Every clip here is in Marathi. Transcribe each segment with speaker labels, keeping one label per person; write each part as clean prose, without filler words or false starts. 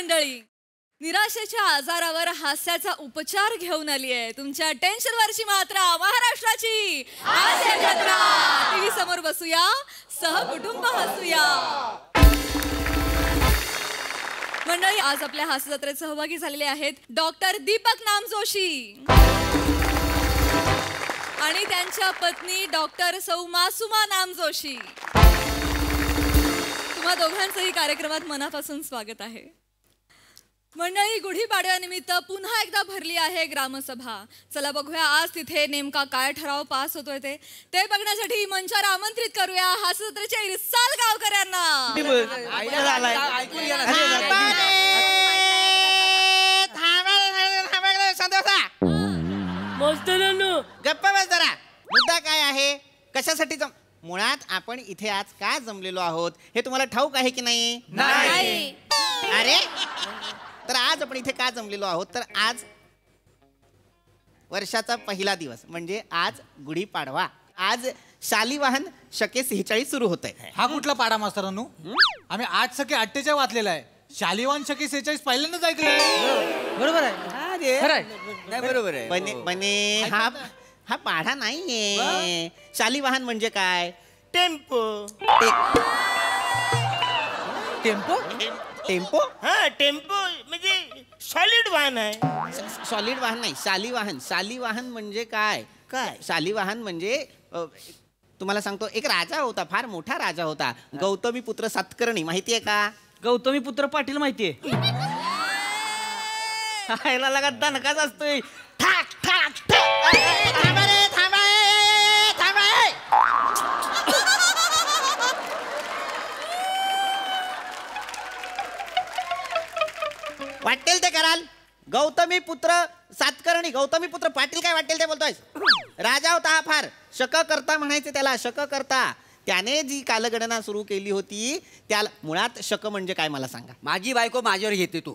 Speaker 1: मंडळी, निराशेच्या आजारावर हास्याचा उपचार घेऊन आली आहे तुमच्या टेन्शनवरची मात्रा महाराष्ट्राची हास्य जत्रा. टीव्ही समोर बसूया, सहकुटुंब हसूया. मंडळी, आज आपल्या हास्य जत्रेत सहभागी झालेले आहेत डॉक्टर दीपक नामजोशी आणि त्यांच्या पत्नी डॉक्टर सौ मासुमा नामजोशी. तुम्हा दोघांचंही कार्यक्रमात मनापासून स्वागत आहे. मंडळी, गुढीपाडव्यानिमित्त पुन्हा एकदा भरली आहे ग्रामसभा. चला बघूया आज तिथे नेमका काय ठराव पास होतोय ते बघण्यासाठी मंचावर आमंत्रित करूया हास्य जत्रेच्या इरसाल गावकऱ्यांना.
Speaker 2: गप्पा बस जरा. मुद्दा काय आहे, कशासाठी मुळात आपण इथे आज का जमलेलो आहोत हे तुम्हाला ठाऊक आहे की नाही?
Speaker 1: नाही.
Speaker 2: अरे, तर आज आपण इथे का जमलेलो आहोत तर आज वर्षाचा पहिला दिवस म्हणजे आज गुढीपाडवा. आज शालिवाहन शके 46 सुरू होत आहे.
Speaker 3: हा कुठला पाडा मास्तरांनो? आम्ही 8 शके 48 वाचलेला आहे. शालिवाहन शके 46 पहिल्यांदाच ऐकलं.
Speaker 4: बरोबर आहे.
Speaker 2: बरोबर आहे. बने हा पाढा नाहीये. शालिवाहन म्हणजे काय? टेम्पो.
Speaker 3: टेम्पो?
Speaker 2: टेम्पो?
Speaker 5: हा, टेम्पो म्हणजे सॉलिड वाहन आहे.
Speaker 2: सॉलिड वाहन नाही, शालिवाहन. शालिवाहन म्हणजे काय? शालिवाहन म्हणजे तुम्हाला सांगतो, एक राजा होता, फार मोठा राजा होता, गौतमी पुत्र सातकर्णी. माहितीये का?
Speaker 4: गौतमी पुत्र पाटील माहितीये. ह्याला लगा दणकाच असतोय.
Speaker 2: ठाक ठाक ठाक. थांबा रे, थांबा. वाटेल ते कराल. गौतमी पुत्र सातकर्णी, गौतमी पुत्र पाटील काय वाटेल ते बोलतोय. राजा होता हा फार. शक करता म्हणायचे त्याला, शक करता. त्याने जी कालगणना सुरू केली होती त्याला मुळात शक म्हणजे काय मला सांगा.
Speaker 4: माझी बायको माझ्यावर घेते तू.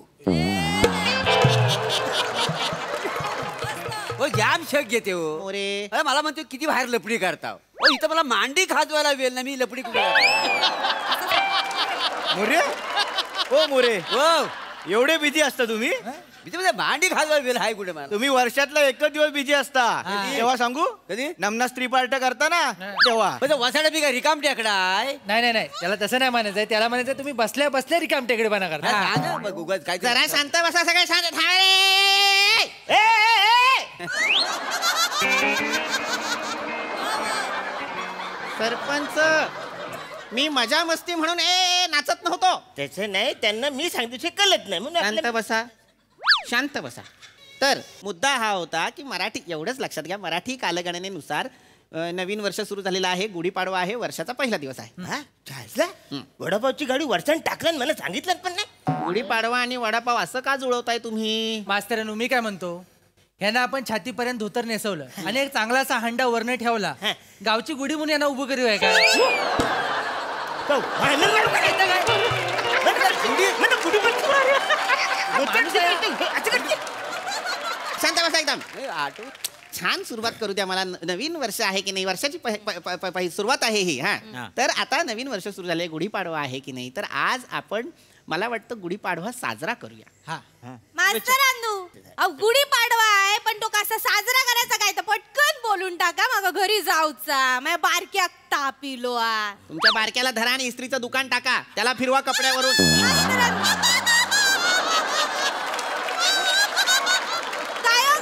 Speaker 4: हो, जाम शक घेते हो.
Speaker 2: अरे
Speaker 4: अरे मला म्हणतो किती बाहेर लपडी करता. हो, इथं मला मांडी खाजवायला वेळ ना, मी लपडी कुठे?
Speaker 5: मोरे, ओ मोरे,
Speaker 4: हो,
Speaker 5: एवढे बिझी असता तुम्ही?
Speaker 4: म्हणजे मांडी खाजवायला वेळ आहे कुठे मला?
Speaker 5: तुम्ही वर्षातला एकच दिवस बिझी असता. तेव्हा सांगू
Speaker 4: कधी?
Speaker 5: नमना स्त्री पार्ट करता ना तेव्हा.
Speaker 4: म्हणजे वसाडा बी काय रिकाम टेकडा आहे?
Speaker 3: नाही त्याला तसं नाही म्हणायचंय. त्याला म्हणायचं तुम्ही बसल्या बसल्या रिकाम टेकडेपणा करता.
Speaker 4: हा ना, बघ उगाच काय
Speaker 2: जरा शांत बसा, सगळे शांत. थांबा रे. सरपंच, मी मजा मस्ती म्हणून नाचत नव्हतो.
Speaker 5: त्याचं नाही, त्यांना मी सांगितलं कळत नाही म्हणून
Speaker 2: शांत
Speaker 5: आपलं-
Speaker 2: बसा, शांत बसा. तर मुद्दा हा होता की मराठी, एवढंच लक्षात घ्या, मराठी कालगणनेनुसार नवीन वर्ष सुरू झालेलं आहे. गुढीपाडवा आहे, वर्षाचा पहिला दिवस आहे.
Speaker 5: हा, झालं? वडापावची गाडी वर्षान टाकलं मला सांगितलं पण नाही.
Speaker 2: गुढीपाडवा आणि वडापाव असं का जुळवताय तुम्ही?
Speaker 3: मास्तरांनो, मी काय म्हणतो, ह्यांना आपण छातीपर्यंत धोतर नेसवलं आणि एक चांगलासा हंडा वरनं ठेवला. गावची गुढी म्हणून यांना उभं करू आहे का?
Speaker 2: शांत बसा एकदम. छान सुरुवात करू द्या मला. नवीन वर्ष आहे की नाही, वर्षाची सुरुवात आहे ही. हा, तर आता नवीन वर्ष सुरू झाले, गुढीपाडवा आहे की नाही, तर आज आपण, मला वाटतं गुढीपाडवा साजरा करूया.
Speaker 6: मास्तरांनो, गुढीपाडवा आहे पण तो कसा साजरा करायचा काय तर पटकन बोलून टाका. मग घरी जाऊचा, माझ्या बारक्या ताप इलो.
Speaker 2: तुमच्या बारक्याला धरा आणि इस्त्रीचं दुकान टाका, त्याला फिरवा कपड्यावरून.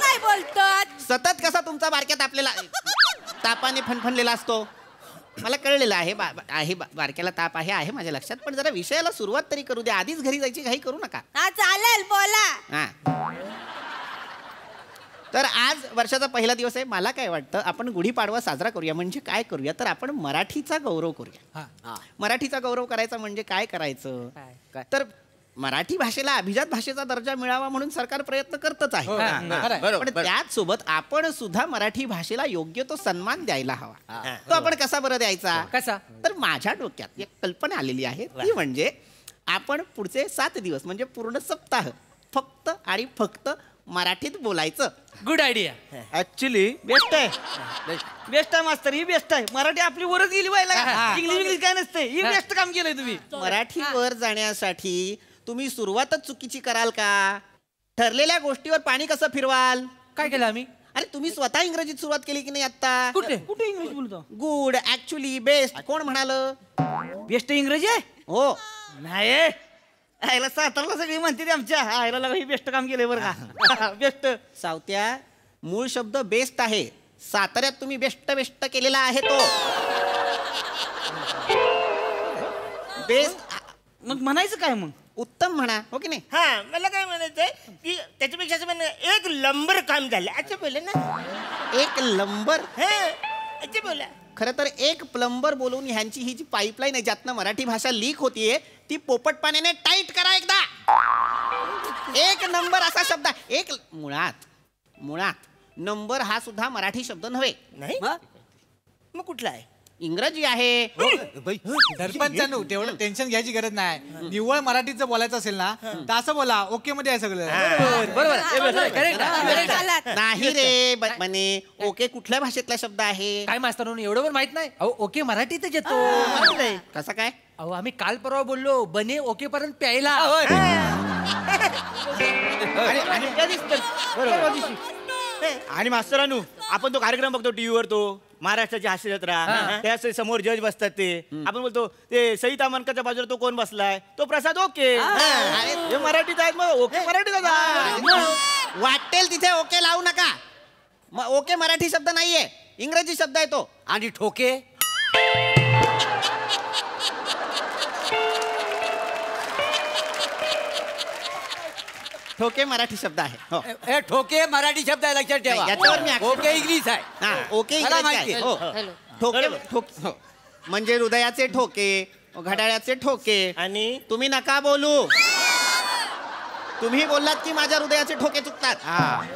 Speaker 6: काय बोलतात?
Speaker 2: सतत कसा तुमचा बारक्या तापलेला, तापाने फणफणलेला असतो. मला कळलेलं आहे, बारक्याला ताप आहे माझ्या लक्षात. पण जरा विषयाला सुरुवात तरी करू द्या. आधीच घरी जायची घाई करू नका.
Speaker 6: हा, चालेल, बोला.
Speaker 2: हा, तर आज वर्षाचा पहिला दिवस आहे. मला काय वाटतं, आपण गुढीपाडवा साजरा करूया. म्हणजे काय करूया तर आपण मराठीचा गौरव करूया. मराठीचा गौरव करायचा म्हणजे काय करायचं तर मराठी भाषेला अभिजात भाषेचा दर्जा मिळावा म्हणून सरकार प्रयत्न करतच आहे. पण त्याच सोबत आपण सुद्धा मराठी भाषेला योग्य तो सन्मान द्यायला हवा. तो आपण कसा बरं द्यायचा?
Speaker 3: कसा?
Speaker 2: तर माझ्या डोक्यात एक कल्पना आलेली आहे. ती म्हणजे आपण पुढचे 7 दिवस म्हणजे पूर्ण सप्ताह फक्त आणि फक्त मराठीत बोलायचं.
Speaker 3: Good idea.
Speaker 5: ऍक्च्युली बेस्ट आहे. बेस्ट आहे मास्तर, ही बेस्ट आहे. मराठी आपली वरच गेली पाहिजे. इंग्लिश काय नसते, ही बेस्ट काम केलंय तुम्ही.
Speaker 2: मराठी वर जाण्यासाठी तुम्ही सुरुवातच चुकीची कराल का? ठरलेल्या गोष्टीवर पाणी कसं फिरवाल?
Speaker 3: काय केलं आम्ही?
Speaker 2: अरे तुम्ही स्वतः इंग्रजीत सुरुवात केली की नाही आता?
Speaker 3: कुठे?
Speaker 5: कुठे इंग्रजी बोलतो?
Speaker 2: गुड, ऍक्च्युली, बेस्ट कोण म्हणाल?
Speaker 5: बेस्ट इंग्रजी आहे?
Speaker 2: हो.
Speaker 5: नाही आयला सातारला सगळी म्हणते ते आमच्या आयला लगा ही बेस्ट काम केलंय बरं का. बेस्ट
Speaker 2: सावत्या, मूळ शब्द बेस्ट आहे. साताऱ्यात तुम्ही बेस्ट बेस्ट केलेला आहे तो. बेस्ट
Speaker 5: मग म्हणायचं काय मग?
Speaker 2: उत्तम म्हणा, हो की नाही?
Speaker 7: हा मला काय म्हणायचंय की त्याच्यापेक्षा असं म्हणणं एक लंबर काम झालं अच्छा बोला ना.
Speaker 2: एक लंबर.
Speaker 7: हा अच्छा बोला.
Speaker 2: खरं तर एक प्लंबर बोलून ह्यांची ही जी पाईपलाईन आहे ज्यातनं मराठी भाषा लीक होतीये ती पोपट पाण्याने टाईट करा एकदा. एक नंबर असा शब्द आहे. एक मुळात नंबर हा सुद्धा मराठी शब्द नव्हे,
Speaker 7: नाही मग कुठला आहे?
Speaker 2: इंग्रजी आहे.
Speaker 8: सरपंचांनो तेवढं टेन्शन घ्यायची गरज नाही. निव्वळ मराठीचं बोलायचं असेल ना तर असं बोला, ओके मध्ये आहे सगळं.
Speaker 3: बरोबर.
Speaker 2: नाही रे म्हणे ओके कुठल्या भाषेतला शब्द आहे?
Speaker 3: काय मास्तर एवढं पण माहित नाही? अहो ओके मराठीतच येतो.
Speaker 2: कसा काय?
Speaker 3: अहो आम्ही काल परवा बोललो बने ओके पर्यंत प्यायला.
Speaker 7: आणि मास्तरानू आपण तो कार्यक्रम बघतो टीव्हीवर तो महाराष्ट्राची हास्य जत्रा त्या समोर जज बसतात ते आपण बोलतो ते सईता मानकाच्या बाजूला तो कोण बसलाय तो प्रसाद ओके. हे मराठीत आहेत मग ओके मराठीत
Speaker 2: वाटेल तिथे ओके लावू नका. ओके मराठी शब्द नाहीये, इंग्रजी शब्द आहे तो.
Speaker 4: आणि ठोके
Speaker 2: ठोके मराठी शब्द आहे. हो.
Speaker 4: हे ठोके मराठी शब्द आहे लक्षात ठेवा.
Speaker 2: याच्यावर मी action-
Speaker 4: ओके इंग्लिश आहे.
Speaker 2: हा, ओके
Speaker 4: मला
Speaker 2: इंग्रजी
Speaker 4: माहिती
Speaker 2: आहे.
Speaker 4: आहे.
Speaker 2: हो. ठोके हो. म्हणजे हृदयाचे ठोके, घड्याळाचे ठोके.
Speaker 7: आणि
Speaker 2: तुम्ही नका बोलू. तुम्ही बोललात की माझ्या हृदयाचे ठोके चुकतात.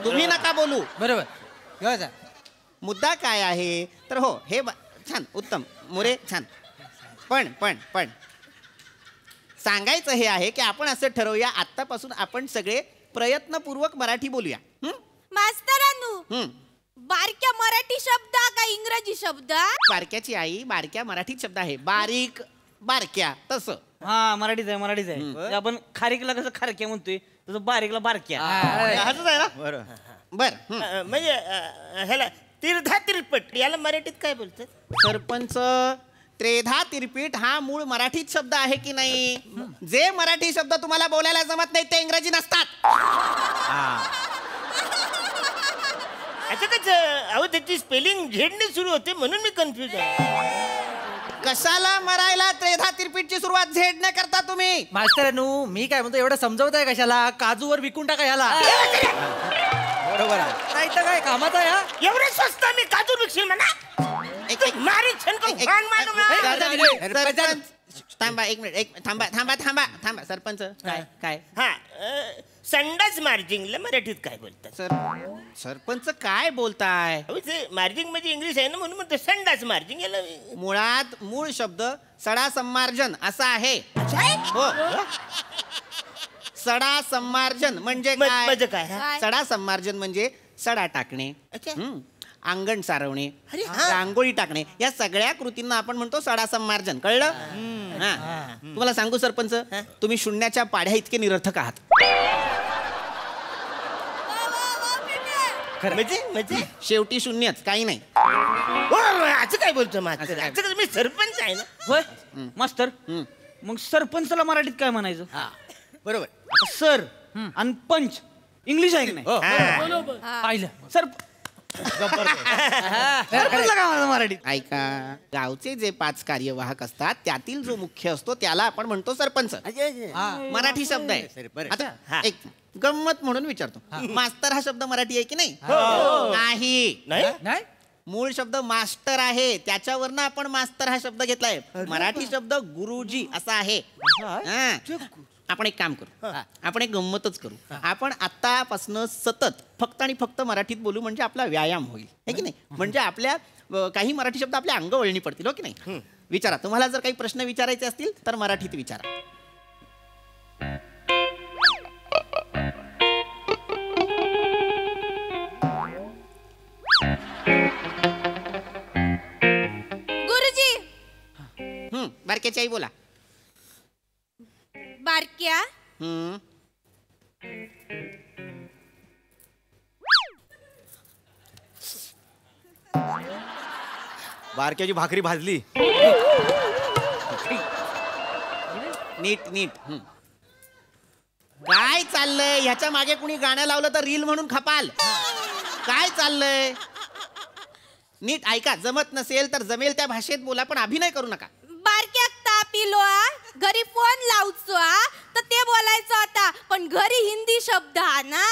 Speaker 2: तुम्ही नका बोलू.
Speaker 3: बरोबर.
Speaker 2: मुद्दा काय आहे तर हो हे छान उत्तम मोरे छान. पण सांगायचं हे आहे की आपण असं ठरवूया आत्तापासून आपण सगळे प्रयत्नपूर्वक मराठी बोलूया.
Speaker 6: मास्तरांनो बारक्या मराठी शब्द का इंग्रजी शब्द?
Speaker 2: बारक्याची आई बारक्या मराठीत शब्द आहे. बारीक बारक्या तसं.
Speaker 5: हा मराठीच आहे. ते आपण खारीकला कसं खारक्या म्हणतोय तसं बारीकला बारक्या.
Speaker 7: असंच आहे ना.
Speaker 2: बर.
Speaker 7: म्हणजे ह्याला तीर्धा तिरपट याला मराठीत काय बोलतात?
Speaker 2: सरपंच त्रेधा तिरपीठ हा मूळ मराठीत शब्द आहे की नाही? जे मराठी शब्द तुम्हाला बोलायला जमत नाही ते इंग्रजी नसतात.
Speaker 7: असं कसं? अहो त्याची स्पेलिंग झेडने सुरू होते म्हणून मी कन्फ्युज आहे.
Speaker 2: कशाला मरायला त्रेधा तिरपीठची सुरुवात झेड न करता तुम्ही?
Speaker 3: मास्तरांनो मी काय म्हणतो एवढं समजवत आहे कशाला? काजूवर विकून टाका ह्याला.
Speaker 4: बरोबर आहे.
Speaker 3: नाही तर काय कामाचा आहे हा?
Speaker 7: एवढे स्वस्त मी काजू विकशील म्हणा. मारी छनकन खाण मारू ना.
Speaker 2: सरपंच थांबा एक मिनिट. थांबा सरपंच काय
Speaker 7: हा संडास मार्जिंगला मराठीत काय बोलतात?
Speaker 2: सरपंच काय बोलताय?
Speaker 7: अहो ते मार्जिंग म्हणजे इंग्लिश आहे ना म्हणून म्हणतो संडास मार्जिंग याला.
Speaker 2: मुळात मूळ शब्द सडा संमार्जन असा आहे. हो. सडा संमार्जन म्हणजे
Speaker 7: म्हणजे काय?
Speaker 2: सडा संमार्जन म्हणजे सडा टाकणे,
Speaker 7: अच्छा.
Speaker 2: अंगण सारवणे,
Speaker 7: अरे हा.
Speaker 2: रांगोळी टाकणे या सगळ्या कृतींना आपण म्हणतो सडा संमार्जन. कळलं? तुम्हाला सांगू सरपंच तुम्ही शून्याच्या पाढ्या इतके निरर्थक आहात.
Speaker 7: म्हणजे
Speaker 2: शेवटी शून्यच काही नाही.
Speaker 7: असं काय बोलतो मास्तर? असं कसं? मी सरपंच आहे ना.
Speaker 5: होय मास्तर मग सरपंचला मराठीत काय म्हणायचं?
Speaker 4: हा बरोबर.
Speaker 5: आता सर आणि पंच इंग्लिश आहे की नाही?
Speaker 3: पाहिलं.
Speaker 5: सरपंचला काय म्हणायचं मराठीत?
Speaker 2: ऐका गावचे जे 5 कार्यवाहक असतात त्यातील जो मुख्य असतो त्याला आपण म्हणतो सरपंच. मराठी शब्द आहे. आता एक गंमत म्हणून विचारतो मास्तर हा शब्द मराठी आहे की नाही? नाही.
Speaker 3: नाही
Speaker 2: मूळ शब्द मास्टर आहे त्याच्यावरनं आपण मास्तर हा शब्द घेतलाय. मराठी शब्द गुरुजी असा आहे. आपण एक काम करू, आपण एक गंमतच करू. आपण आतापासनं सतत फक्त आणि फक्त मराठीत बोलू म्हणजे आपला व्यायाम होईल है की नाही? म्हणजे आपल्या काही मराठी शब्द आपल्या अंगवळणी पडतील. हो की नाही? विचारा. तुम्हाला जर काही प्रश्न विचारायचे असतील तर मराठीत विचारा.
Speaker 6: गुरुजी
Speaker 2: बारक्याची आई बोला.
Speaker 6: बारक्या
Speaker 7: बारक्याची भाकरी भाजली.
Speaker 2: नीट नीट. काय चाललंय ह्याच्या मागे कुणी गाणं लावलं तर रील म्हणून खपाल. काय चाललंय? नीट ऐका. जमत नसेल तर जमेल त्या भाषेत बोला, पण अभिनय करू नका.
Speaker 6: बारक्याक ताप इलो घरी फोन लावचो तर ते बोलायचं आता, पण घरी हिंदी शब्द हा ना.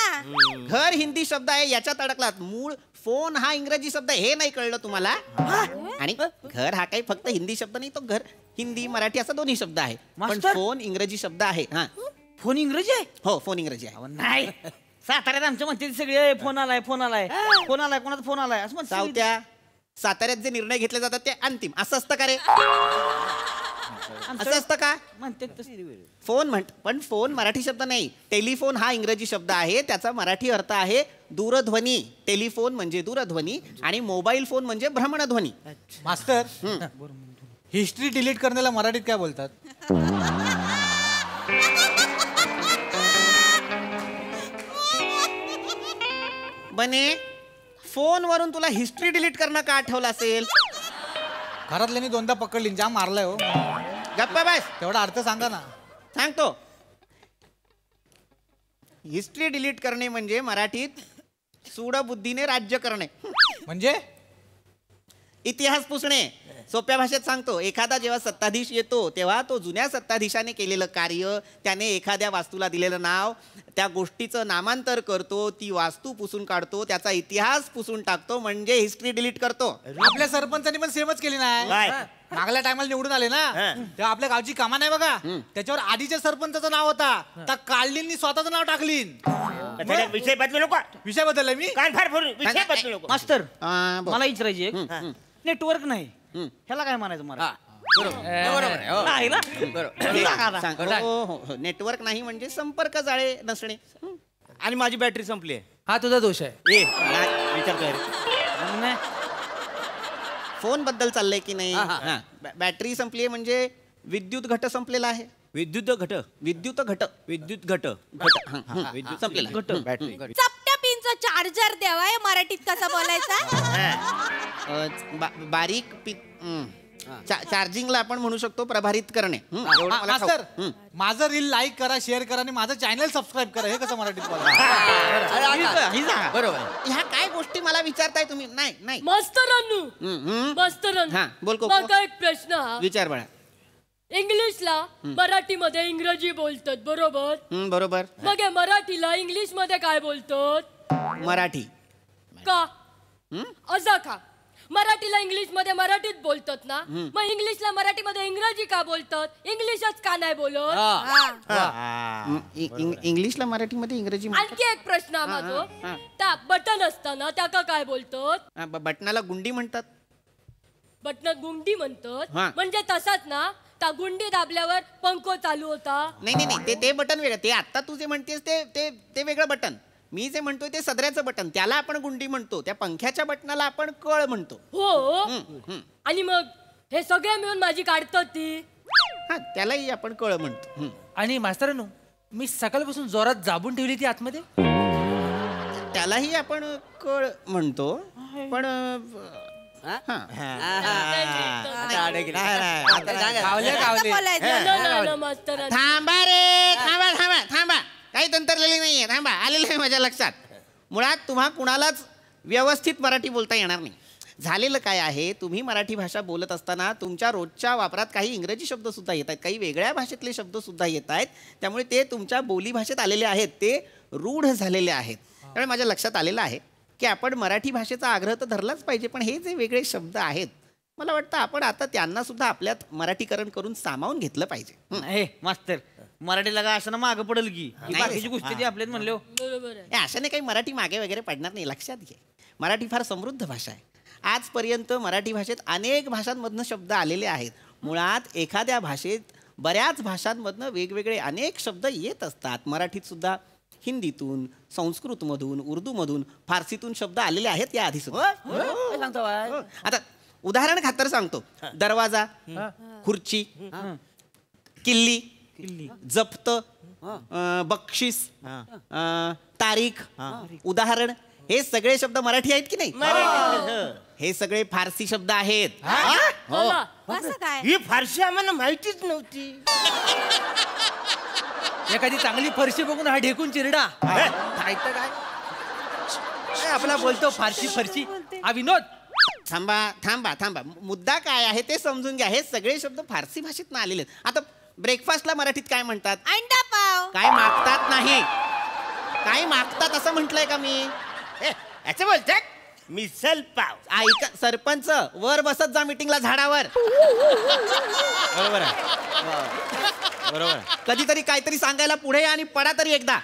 Speaker 2: घर हिंदी शब्द आहे याच्यात अडकलात. मूळ फोन हा इंग्रजी शब्द आहे हे नाही कळलं तुम्हाला. आणि घर हा काही फक्त हिंदी शब्द नाही, तो घर हिंदी मराठी असा दोन्ही शब्द आहे. पण
Speaker 5: मास्तर?
Speaker 2: फोन इंग्रजी शब्द आहे. हा
Speaker 5: फोन इंग्रजी आहे?
Speaker 2: हो फोन इंग्रजी आहे.
Speaker 5: नाही, साताऱ्यात आमच्या म्हणते सगळे फोन आलाय फोन आलाय फोन आलाय, कोणाचा फोन आलाय असं म्हणतात.
Speaker 2: सावत्या साताऱ्यात जे निर्णय घेतले जातात ते अंतिम असं असतं का रे? असं असतं का?
Speaker 5: म्हणते तसं.
Speaker 2: फोन पण फोन मराठी शब्द नाही. टेलिफोन हा इंग्रजी शब्द आहे, त्याचा मराठी अर्थ आहे दूरध्वनी. टेलिफोन म्हणजे दूरध्वनी आणि मोबाईल फोन म्हणजे भ्रमणध्वनी.
Speaker 8: मास्तर, हिस्ट्री डिलीट करण्याला मराठीत काय बोलतात?
Speaker 2: बने फोनवरून तुला हिस्ट्री डिलीट करणं का आठवलं असेल?
Speaker 8: घरातल्यांनी दोनदा पकडली, जाम मारलाय हो.
Speaker 2: गप्पा बस.
Speaker 8: तेवढा अर्थ सांगा ना.
Speaker 2: सांगतो. हिस्ट्री डिलीट करणे म्हणजे मराठीत सूडबुद्धीने राज्य करणे.
Speaker 8: म्हणजे
Speaker 2: इतिहास पुसणे. सोप्या भाषेत सांगतो. एखादा जेव्हा सत्ताधीश येतो तेव्हा तो जुन्या सत्ताधीशाने केलेलं कार्य, त्याने एखाद्या वास्तूला दिलेलं नाव, त्या गोष्टीचं नामांतर करतो, ती वास्तू पुसून काढतो, त्याचा इतिहास पुसून टाकतो, म्हणजे हिस्ट्री डिलीट करतो.
Speaker 8: आपल्या सरपंचांनी पण सेमच केली नाही. मागल्या टायमाला निवडून आले ना, तेव्हा आपल्या गावची कामा नाही बघा, त्याच्यावर आधीच्या सरपंचाचं नाव होता, त्या काढलींनी स्वतःचं नाव टाकलीन.
Speaker 7: विषय बदलू नको.
Speaker 8: विषय बदलला मी.
Speaker 7: काय फार विषय बदलू नको.
Speaker 5: मास्तर,
Speaker 2: बोल.
Speaker 5: मला विचारायची एक, नेटवर्क नाही ह्याला काय म्हणायचं मला? नाही ना?
Speaker 2: सांग. हो, हो. नेटवर्क नाही म्हणजे संपर्क जाळे नसणे.
Speaker 7: आणि माझी बॅटरी संपली आहे.
Speaker 3: हा तुझा दोष आहे.
Speaker 7: विचारतोय.
Speaker 5: नाही.
Speaker 2: फोन बद्दल चाललंय की नाही? बॅटरी संपली म्हणजे विद्युत घट संपलेला आहे.
Speaker 7: विद्युत घट.
Speaker 2: विद्युत घट.
Speaker 7: विद्युत घट.
Speaker 2: विद्युत संपलेला
Speaker 7: घट. बॅटरी.
Speaker 6: चपट्या पिनचा चार्जर द्यावाय मराठीत कसा बोलायचा?
Speaker 2: बारीक चार्जिंगला आपण म्हणू शकतो प्रभारित करणे. एवढं मला
Speaker 8: मास्तर,
Speaker 2: ठाऊक.
Speaker 8: माझं रील लाईक करा, शेअर करा आणि माझं चॅनल सबस्क्राईब करा. हे कसं मराठीत बोलायचं?
Speaker 4: बरोबर.
Speaker 2: ह्या काय गोष्टी मला विचारताय तुम्ही? नाही नाही.
Speaker 9: मास्तरांनो
Speaker 2: हा
Speaker 9: मास्तरांनो
Speaker 2: बोल को
Speaker 9: माका एक प्रश्न हा.
Speaker 2: विचार बाळा.
Speaker 9: इंग्लिशला मराठीमध्ये इंग्रजी बोलतात बरोबर?
Speaker 2: बरोबर.
Speaker 9: मग हे मराठीला इंग्लिश मध्ये काय बोलतात?
Speaker 2: मराठी.
Speaker 9: का असा का? मराठीला इंग्लिश मध्ये मराठीत बोलतात ना, मग इंग्लिशला मराठीमध्ये इंग्रजी का बोलतात? इंग्लिशच का नाही बोलत?
Speaker 2: इंग्लिशला मराठीमध्ये इंग्रजी
Speaker 9: आणखी एक प्रश्न हा माझो. त्या बटन असताना त्याका काय बोलतात?
Speaker 2: बटनाला गुंडी म्हणतात.
Speaker 9: बटनात गुंडी म्हणतात.
Speaker 2: हा.
Speaker 9: म्हणजे तसाच ना, त्या गुंडी दाबल्यावर पंखो चालू होता.
Speaker 2: नाही नाही नाही, ते बटन वेगळं. ते आता तू जे म्हणतेस ते वेगळं बटन. मी जे म्हणतोय ते सदऱ्याचं बटन, त्याला आपण गुंडी म्हणतो. त्या पंख्याच्या बटनाला आपण कळ म्हणतो.
Speaker 9: हो. आणि मग हे सगळे मिळून माझी काढतात ती.
Speaker 2: हा, त्यालाही आपण कळ म्हणतो.
Speaker 3: आणि मास्तरांनो, मी सकाळपासून जोरात जाबून ठेवली ती आतमध्ये.
Speaker 2: त्यालाही आपण कळ म्हणतो. पण थांबा रे, थांबा. काही तंत्रलेली नाहीये. थांबा, आलेलं आहे माझ्या लक्षात. मुळात तुम्हा कुणालाच व्यवस्थित मराठी बोलता येणार नाही. झालेलं काय आहे, तुम्ही मराठी भाषा बोलत असताना तुमच्या रोजच्या वापरात काही इंग्रजी शब्द सुद्धा येत आहेत, काही वेगळ्या भाषेतले शब्द सुद्धा येत आहेत. त्यामुळे ते तुमच्या बोली भाषेत आलेले आहेत, ते रूढ झालेले आहेत. त्यामुळे माझ्या लक्षात आलेलं आहे की आपण मराठी भाषेचा आग्रह तर धरलाच पाहिजे, पण हे जे वेगळे शब्द आहेत, मला वाटतं आपण आता त्यांना सुद्धा आपल्यात मराठीकरण करून सामावून घेतलं पाहिजे.
Speaker 5: मास्तर, मराठीला का असं ना मागं पडेल की
Speaker 2: नाही.
Speaker 5: बाकीची गोष्टी ती आपल्यात म्हणले.
Speaker 9: बरोबर आहे.
Speaker 2: अशाने काही मराठी मागे वगैरे पडणार नाही. लक्षात घे, मराठी फार समृद्ध भाषा आहे. आजपर्यंत मराठी भाषेत अनेक भाषांमधनं शब्द आलेले आहेत. मुळात एखाद्या भाषेत बऱ्याच भाषांमधनं वेगवेगळे अनेक शब्द येत असतात. मराठीत सुद्धा हिंदीतून, संस्कृतमधून, उर्दूमधून, फारसीतून शब्द आलेले आहेत या आधी सुद्धा. आता उदाहरण खातर सांगतो. दरवाजा, खुर्ची, किल्ली, जप्त, बक्षीस, तारीख, उदाहरण, हे सगळे शब्द मराठी आहेत की नाही? हे सगळे फारसी शब्द आहेत.
Speaker 6: असं काय?
Speaker 5: ही फारशी आम्हाला माहितीच नव्हती.
Speaker 3: एखादी चांगली फरशी बघून हा ढेकून चिरडा काय आपला बोलतो फारशी फरशी. हा विनोद,
Speaker 2: थांबा. मुद्दा काय आहे ते समजून घ्या. हे सगळे शब्द फारसी भाषेत आलेले आहेत. आता ब्रेकफास्टला मराठीत काय म्हणतात?
Speaker 6: अंडा पाव.
Speaker 2: काय मागतात नाही, काय मागतात असं म्हटलंय का मी?
Speaker 5: याचं बोलतात मिसल पाव.
Speaker 2: ऐका सरपंच, वर बसत जा मीटिंगला झाडावर.
Speaker 7: बरोबर आहे.
Speaker 2: कधीतरी काहीतरी सांगायला पुढे या आणि पडा तरी एकदा.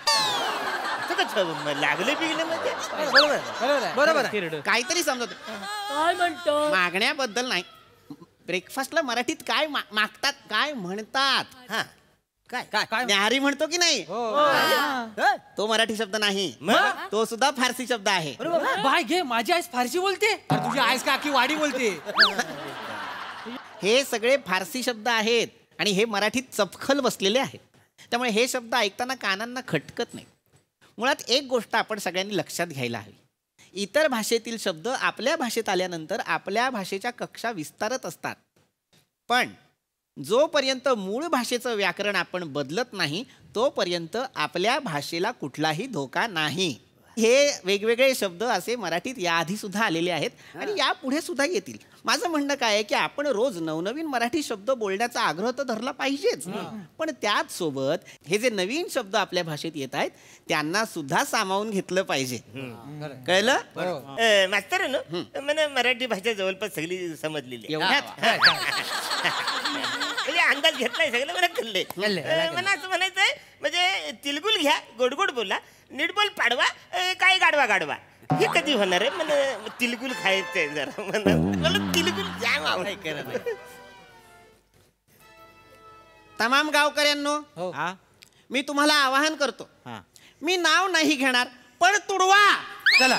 Speaker 5: लागले पिगले म्हणजे
Speaker 3: बरोबर.
Speaker 2: काहीतरी समजत.
Speaker 9: काय म्हणतो?
Speaker 2: मागण्याबद्दल नाही. ब्रेकफास्टला मराठीत काय मागतात, काय म्हणतात? हा, काय न्याहारी म्हणतो की नाही? तो मराठी शब्द नाही, तो सुद्धा फारसी शब्द आहे.
Speaker 3: बाय घे, माझी आईस फारशी बोलते.
Speaker 8: तुझी आईस का अख्खी वाडी बोलते.
Speaker 2: हे सगळे फारसी शब्द आहेत आणि हे मराठीत चपखल बसलेले आहेत. त्यामुळे हे शब्द ऐकताना कानांना खटकत नाही. मुळात एक गोष्ट आपण सगळ्यांनी लक्षात घ्यायला हवी. इतर भाषेतील शब्द आपल्या भाषेत आल्यानंतर आपल्या भाषेच्या कक्षा विस्तारत असतात. पण जोपर्यंत मूळ भाषेचं व्याकरण आपण बदलत नाही तोपर्यंत आपल्या भाषेला कुठलाही धोका नाही. हे वेगवेगळे शब्द असे मराठीत याआधी सुद्धा आलेले आहेत आणि यापुढे सुद्धा येतील. माझं म्हणणं काय आहे की आपण रोज नवनवीन मराठी शब्द बोलण्याचा आग्रह तर धरला पाहिजेच, पण त्याच सोबत हे जे नवीन शब्द आपल्या भाषेत येत आहेत त्यांना सुद्धा सामावून घेतलं पाहिजे. कळलं?
Speaker 5: मास्तर मला मराठी भाषा जवळपास सगळी समजलेली.
Speaker 2: एवढ्यात
Speaker 5: म्हणजे अंदाज घेतलाय सगळं मला कळले. मला असं म्हणायचंय म्हणजे तिलगुल घ्या, गोड गोड बोला, नीट बोल पाडवा, काय गाडवा. हे कधी होणार आहे? मला तिलगुल खायचंय जरा. मला तिलगुल जाम आवडायचं.
Speaker 2: तमाम गावकऱ्यांनो, मी तुम्हाला आवाहन करतो. मी नाव नाही घेणार पण तुडवा.
Speaker 3: चला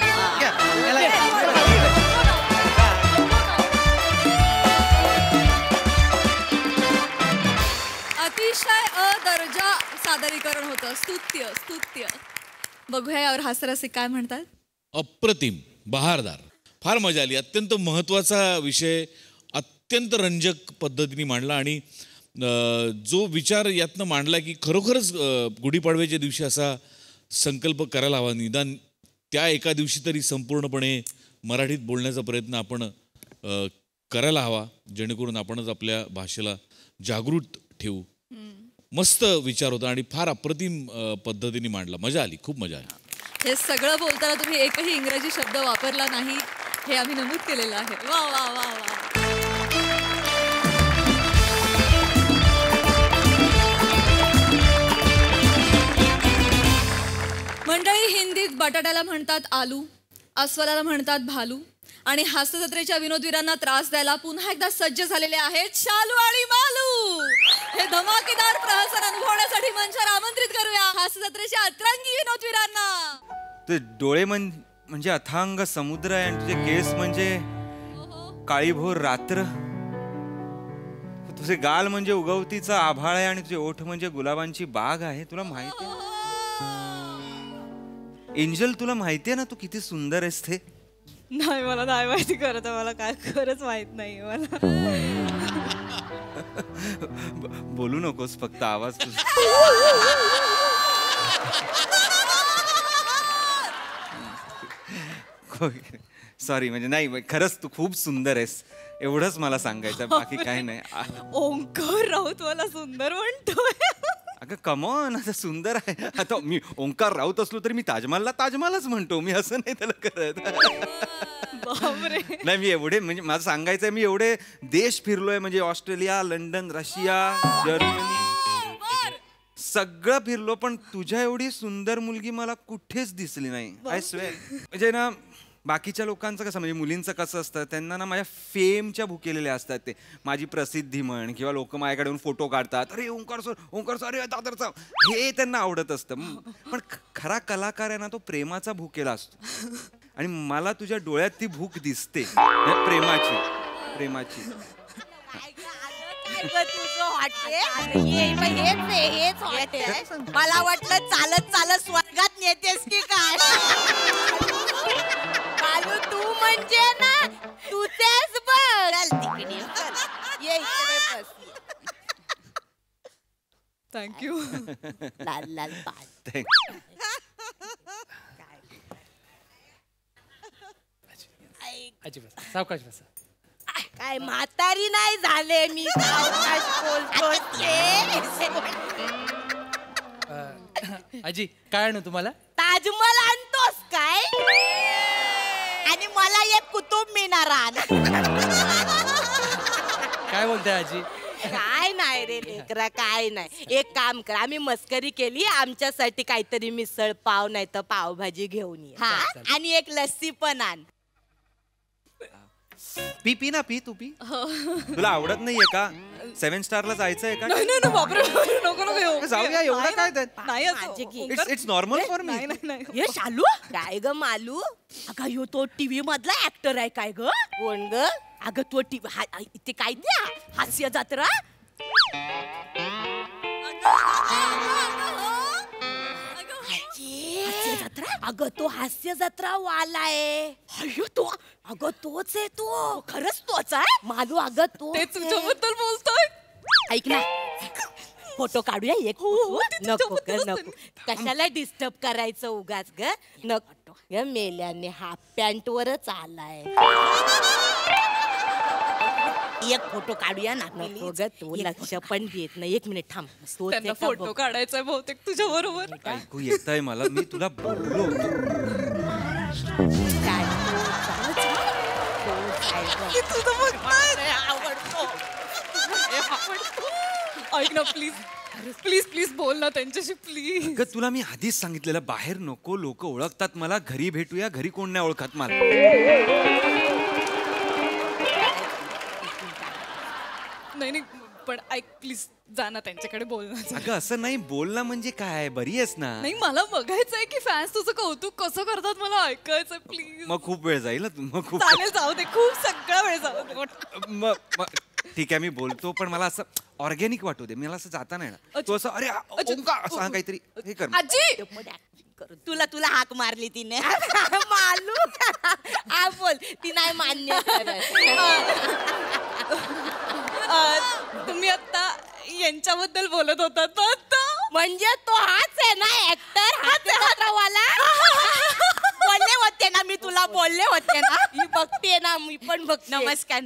Speaker 1: अतिशय अदर्जा सादरीकरण होतं. स्तुत्य. बघूया यावर हास्यरसिक काय म्हणतात.
Speaker 10: अप्रतिम, बहारदार, फार मजा आली. अत्यंत महत्त्वाचा विषय अत्यंत रंजक पद्धतीने मांडला आणि जो विचार यातनं मांडला की खरोखरच गुढीपाडव्याच्या दिवशी असा संकल्प करायला हवा. निदान त्या एका दिवशी तरी संपूर्णपणे मराठीत बोलण्याचा प्रयत्न आपण करायला हवा, जेणेकरून आपणच आपल्या भाषेला जागृत ठेवू. मस्त विचार होता आणि फार अप्रतिम पद्धतीने मांडला. मजा आली, खूप मजा आली.
Speaker 1: हे सगळं बोलताना तुम्ही एकही इंग्रजी शब्द वापरला नाही हे आम्ही नमूद केलेलं आहे. वा वा वा वा. मंडळी, हिंदीत बटाट्याला म्हणतात आलू, अस्वलाला म्हणतात भालू आणि हास्यजत्रेच्या विनोदवीरांना त्रास द्यायला पुन्हा एकदा सज्ज झालेले आहेत शालू आणि मालू. हे धमाकेदार प्रहसन अनुभवण्यासाठी मंचावर आमंत्रित करूया हास्यजत्रेच्या अतरंगी विनोदवीरांना.
Speaker 11: ते डोळे म्हणजे अथांग समुद्र आहे आणि तुझे केस म्हणजे काळीभोर रात्र. तुझे गाल म्हणजे उगवतीचा आभाळ आहे आणि तुझे ओठ म्हणजे गुलाबांची बाग आहे. तुला माहिती आहे एंजल, तुला माहितीये ना तू किती सुंदर आहेस ते?
Speaker 6: नाही, मला नाही माहिती. खरं मला काय खरंच माहित नाही मला.
Speaker 11: बोलू नकोस, फक्त आवाज तुझा. सॉरी, म्हणजे नाही, खरंच तू खूप सुंदर आहेस, एवढंच मला सांगायचं, बाकी काही नाही.
Speaker 6: ओंकार राऊत मला सुंदर म्हणतोय.
Speaker 11: अगं कमॉन, आता सुंदर आहे. आता मी ओंकार राऊत असलो तरी मी ताजमहलला ताजमहलच म्हणतो, मी असं नाही त्याला करत. नाही, मी एवढे म्हणजे माझं सांगायचंय, मी एवढे देश फिरलोय, म्हणजे ऑस्ट्रेलिया, लंडन, रशिया, जर्मनी, सगळं फिरलो, पण तुझ्या एवढी सुंदर मुलगी मला कुठेच दिसली नाही. I swear. म्हणजे ना बाकीच्या लोकांचं कसं, म्हणजे मुलींचं कसं असतं, त्यांना ना माझ्या फेमच्या भुकेलेल्या असतात. ते माझी प्रसिद्धी म्हण किंवा लोक माझ्याकडे येऊन फोटो काढतात, अरे ओंकार सर अरे दादरचा, हे त्यांना आवडत असतं. पण खरा कलाकार आहे ना, तो प्रेमाचा भुकेला असतो आणि मला तुझ्या डोळ्यात ती भूक दिसते, प्रेमाची.
Speaker 6: तुझं हॉटेल हेच हॉटेल मला वाटलं चालत चालत स्वर्गात नेतेस की काय कालू तू म्हणजे ना तू तेच बघ तिकडे ये इकडे बस
Speaker 1: थँक्यू.
Speaker 6: लाल लाल पाय
Speaker 3: आजी बसा, सावकाश बसा.
Speaker 6: काय म्हातारी नाही झाले मी सावकाश बोलतो
Speaker 3: आजी काय आणू तुम्हाला?
Speaker 6: ताजमहल आणतोस काय आणि मला एक कुतुब मिनार आण
Speaker 3: काय बोलताय आजी?
Speaker 6: काय नाही रे लेकरा काय नाही एक काम कर आम्ही मस्करी केली आमच्यासाठी काहीतरी मिसळ पाव नाही तर पावभाजी घेऊन ये हा आणि एक लस्सी पण आण
Speaker 11: पी ना पी तू पी. तुला आवडत नाहीये का? 7 स्टारला जायचंय का?
Speaker 1: नाही बापरे नको नको
Speaker 11: जाऊया एवढं काय त्यात?
Speaker 1: नाही
Speaker 11: इट्स नॉर्मल फॉर मी.
Speaker 6: हे शालू काय ग मालू अगं यो तो टीव्ही मधला ऍक्टर आहे काय ग कोण ग अगं तो टीव्ही ते काय द्या हास्य जत्रा अगं तो हास्य जत्रा वाला आहे अयो तो अगं तोच आहे तो खरंच तोच आहे मालू अगं तो
Speaker 1: तुझ्याबद्दल बोलतोय
Speaker 6: ऐक ना फोटो काढूया एक नको ग नको कशाला डिस्टर्ब करायचं उगाच ग नको ग मेल्याने हाफ पॅन्ट वरच आलाय एक फोटो काढूया ना नको ग तो लक्ष पण देत नाही 1 मिनिट थांब
Speaker 1: त्यांना फोटो काढायचा बहुतेक तुझ्या बरोबर
Speaker 11: ऐकू येतंय मला मी तुला बोललो
Speaker 1: ऐक ना प्लीज प्लीज प्लीज बोल ना त्यांच्याशी प्लीज.
Speaker 11: अगं तुला मी आधीच सांगितलेलं बाहेर नको लोक ओळखतात मला घरी भेटूया घरी कोण नाही ओळखत मला.
Speaker 1: नाही पण ऐक प्लीज जा ना त्यांच्याकडे बोल ना.
Speaker 11: अगं असं नाही बोलणं म्हणजे काय बरी आहेस ना?
Speaker 1: नाही मला बघायचंय की फॅन्स तुझं कौतुक कसं करतात मला ऐकायचं प्लीज.
Speaker 11: मग खूप वेळ जाईल ना मग खूप
Speaker 1: चालेल जाऊ दे खूप सगळा वेळ जाऊ दे.
Speaker 11: मग ठीक आहे मी बोलतो पण मला असं ऑर्गॅनिक वाटू दे मला असं जाता नाही ना तू असं अरे ओंकार असं काहीतरी हे कर
Speaker 1: आजी
Speaker 6: तुला हाक मारली तिने मालू हा बोल ती नाही मान्य
Speaker 1: तुम्ही आता यांच्याबद्दल बोलत होतात ना आता
Speaker 6: म्हणजे तो हाच आहे ना ऍक्टर हाच वाला बोलले होते ना मी तुला बोलले होते ना मी बघते ना मी पण बघ नमस्कार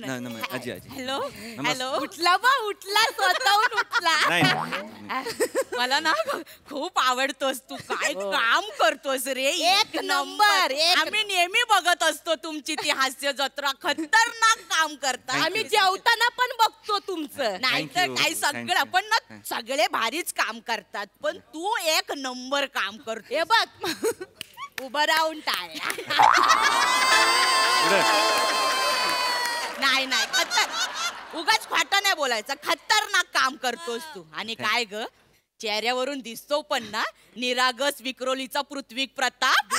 Speaker 11: आजी आजी
Speaker 6: हॅलो हॅलो उठला बा उठला स्वतःहून उठला मला ना खूप आवडतोस तू काय काम करतोस रे एक नंबर आम्ही नेहमी बघत असतो तुमची ती हास्य जत्रा खतरनाक काम करता आम्ही जेवताना पण बघतो तुमचं नाहीतर काही सगळं पण ना सगळे भारीच काम करतात पण तू एक नंबर काम करतो हे बघ उभं राहून टाळ्या नाही नाही खतर उगाच खोटं नाही बोलायचं खतरनाक काम करतोस तू आणि काय ग चेहऱ्यावरून दिसतो पण ना निरागस विक्रोलीचा पृथ्वी प्रताप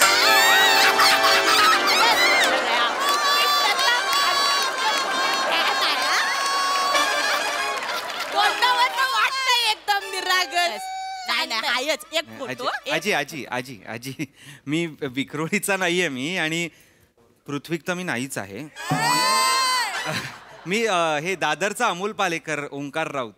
Speaker 6: वाटत एकदम निरागस नाही हायच एक फोटो
Speaker 11: आजी आजी आजी आजी मी विक्रोळीचा नाहीये मी आणि पृथ्वीक तर मी नाहीच आहे मी हे दादरचा अमोल पालेकर ओंकार राऊत.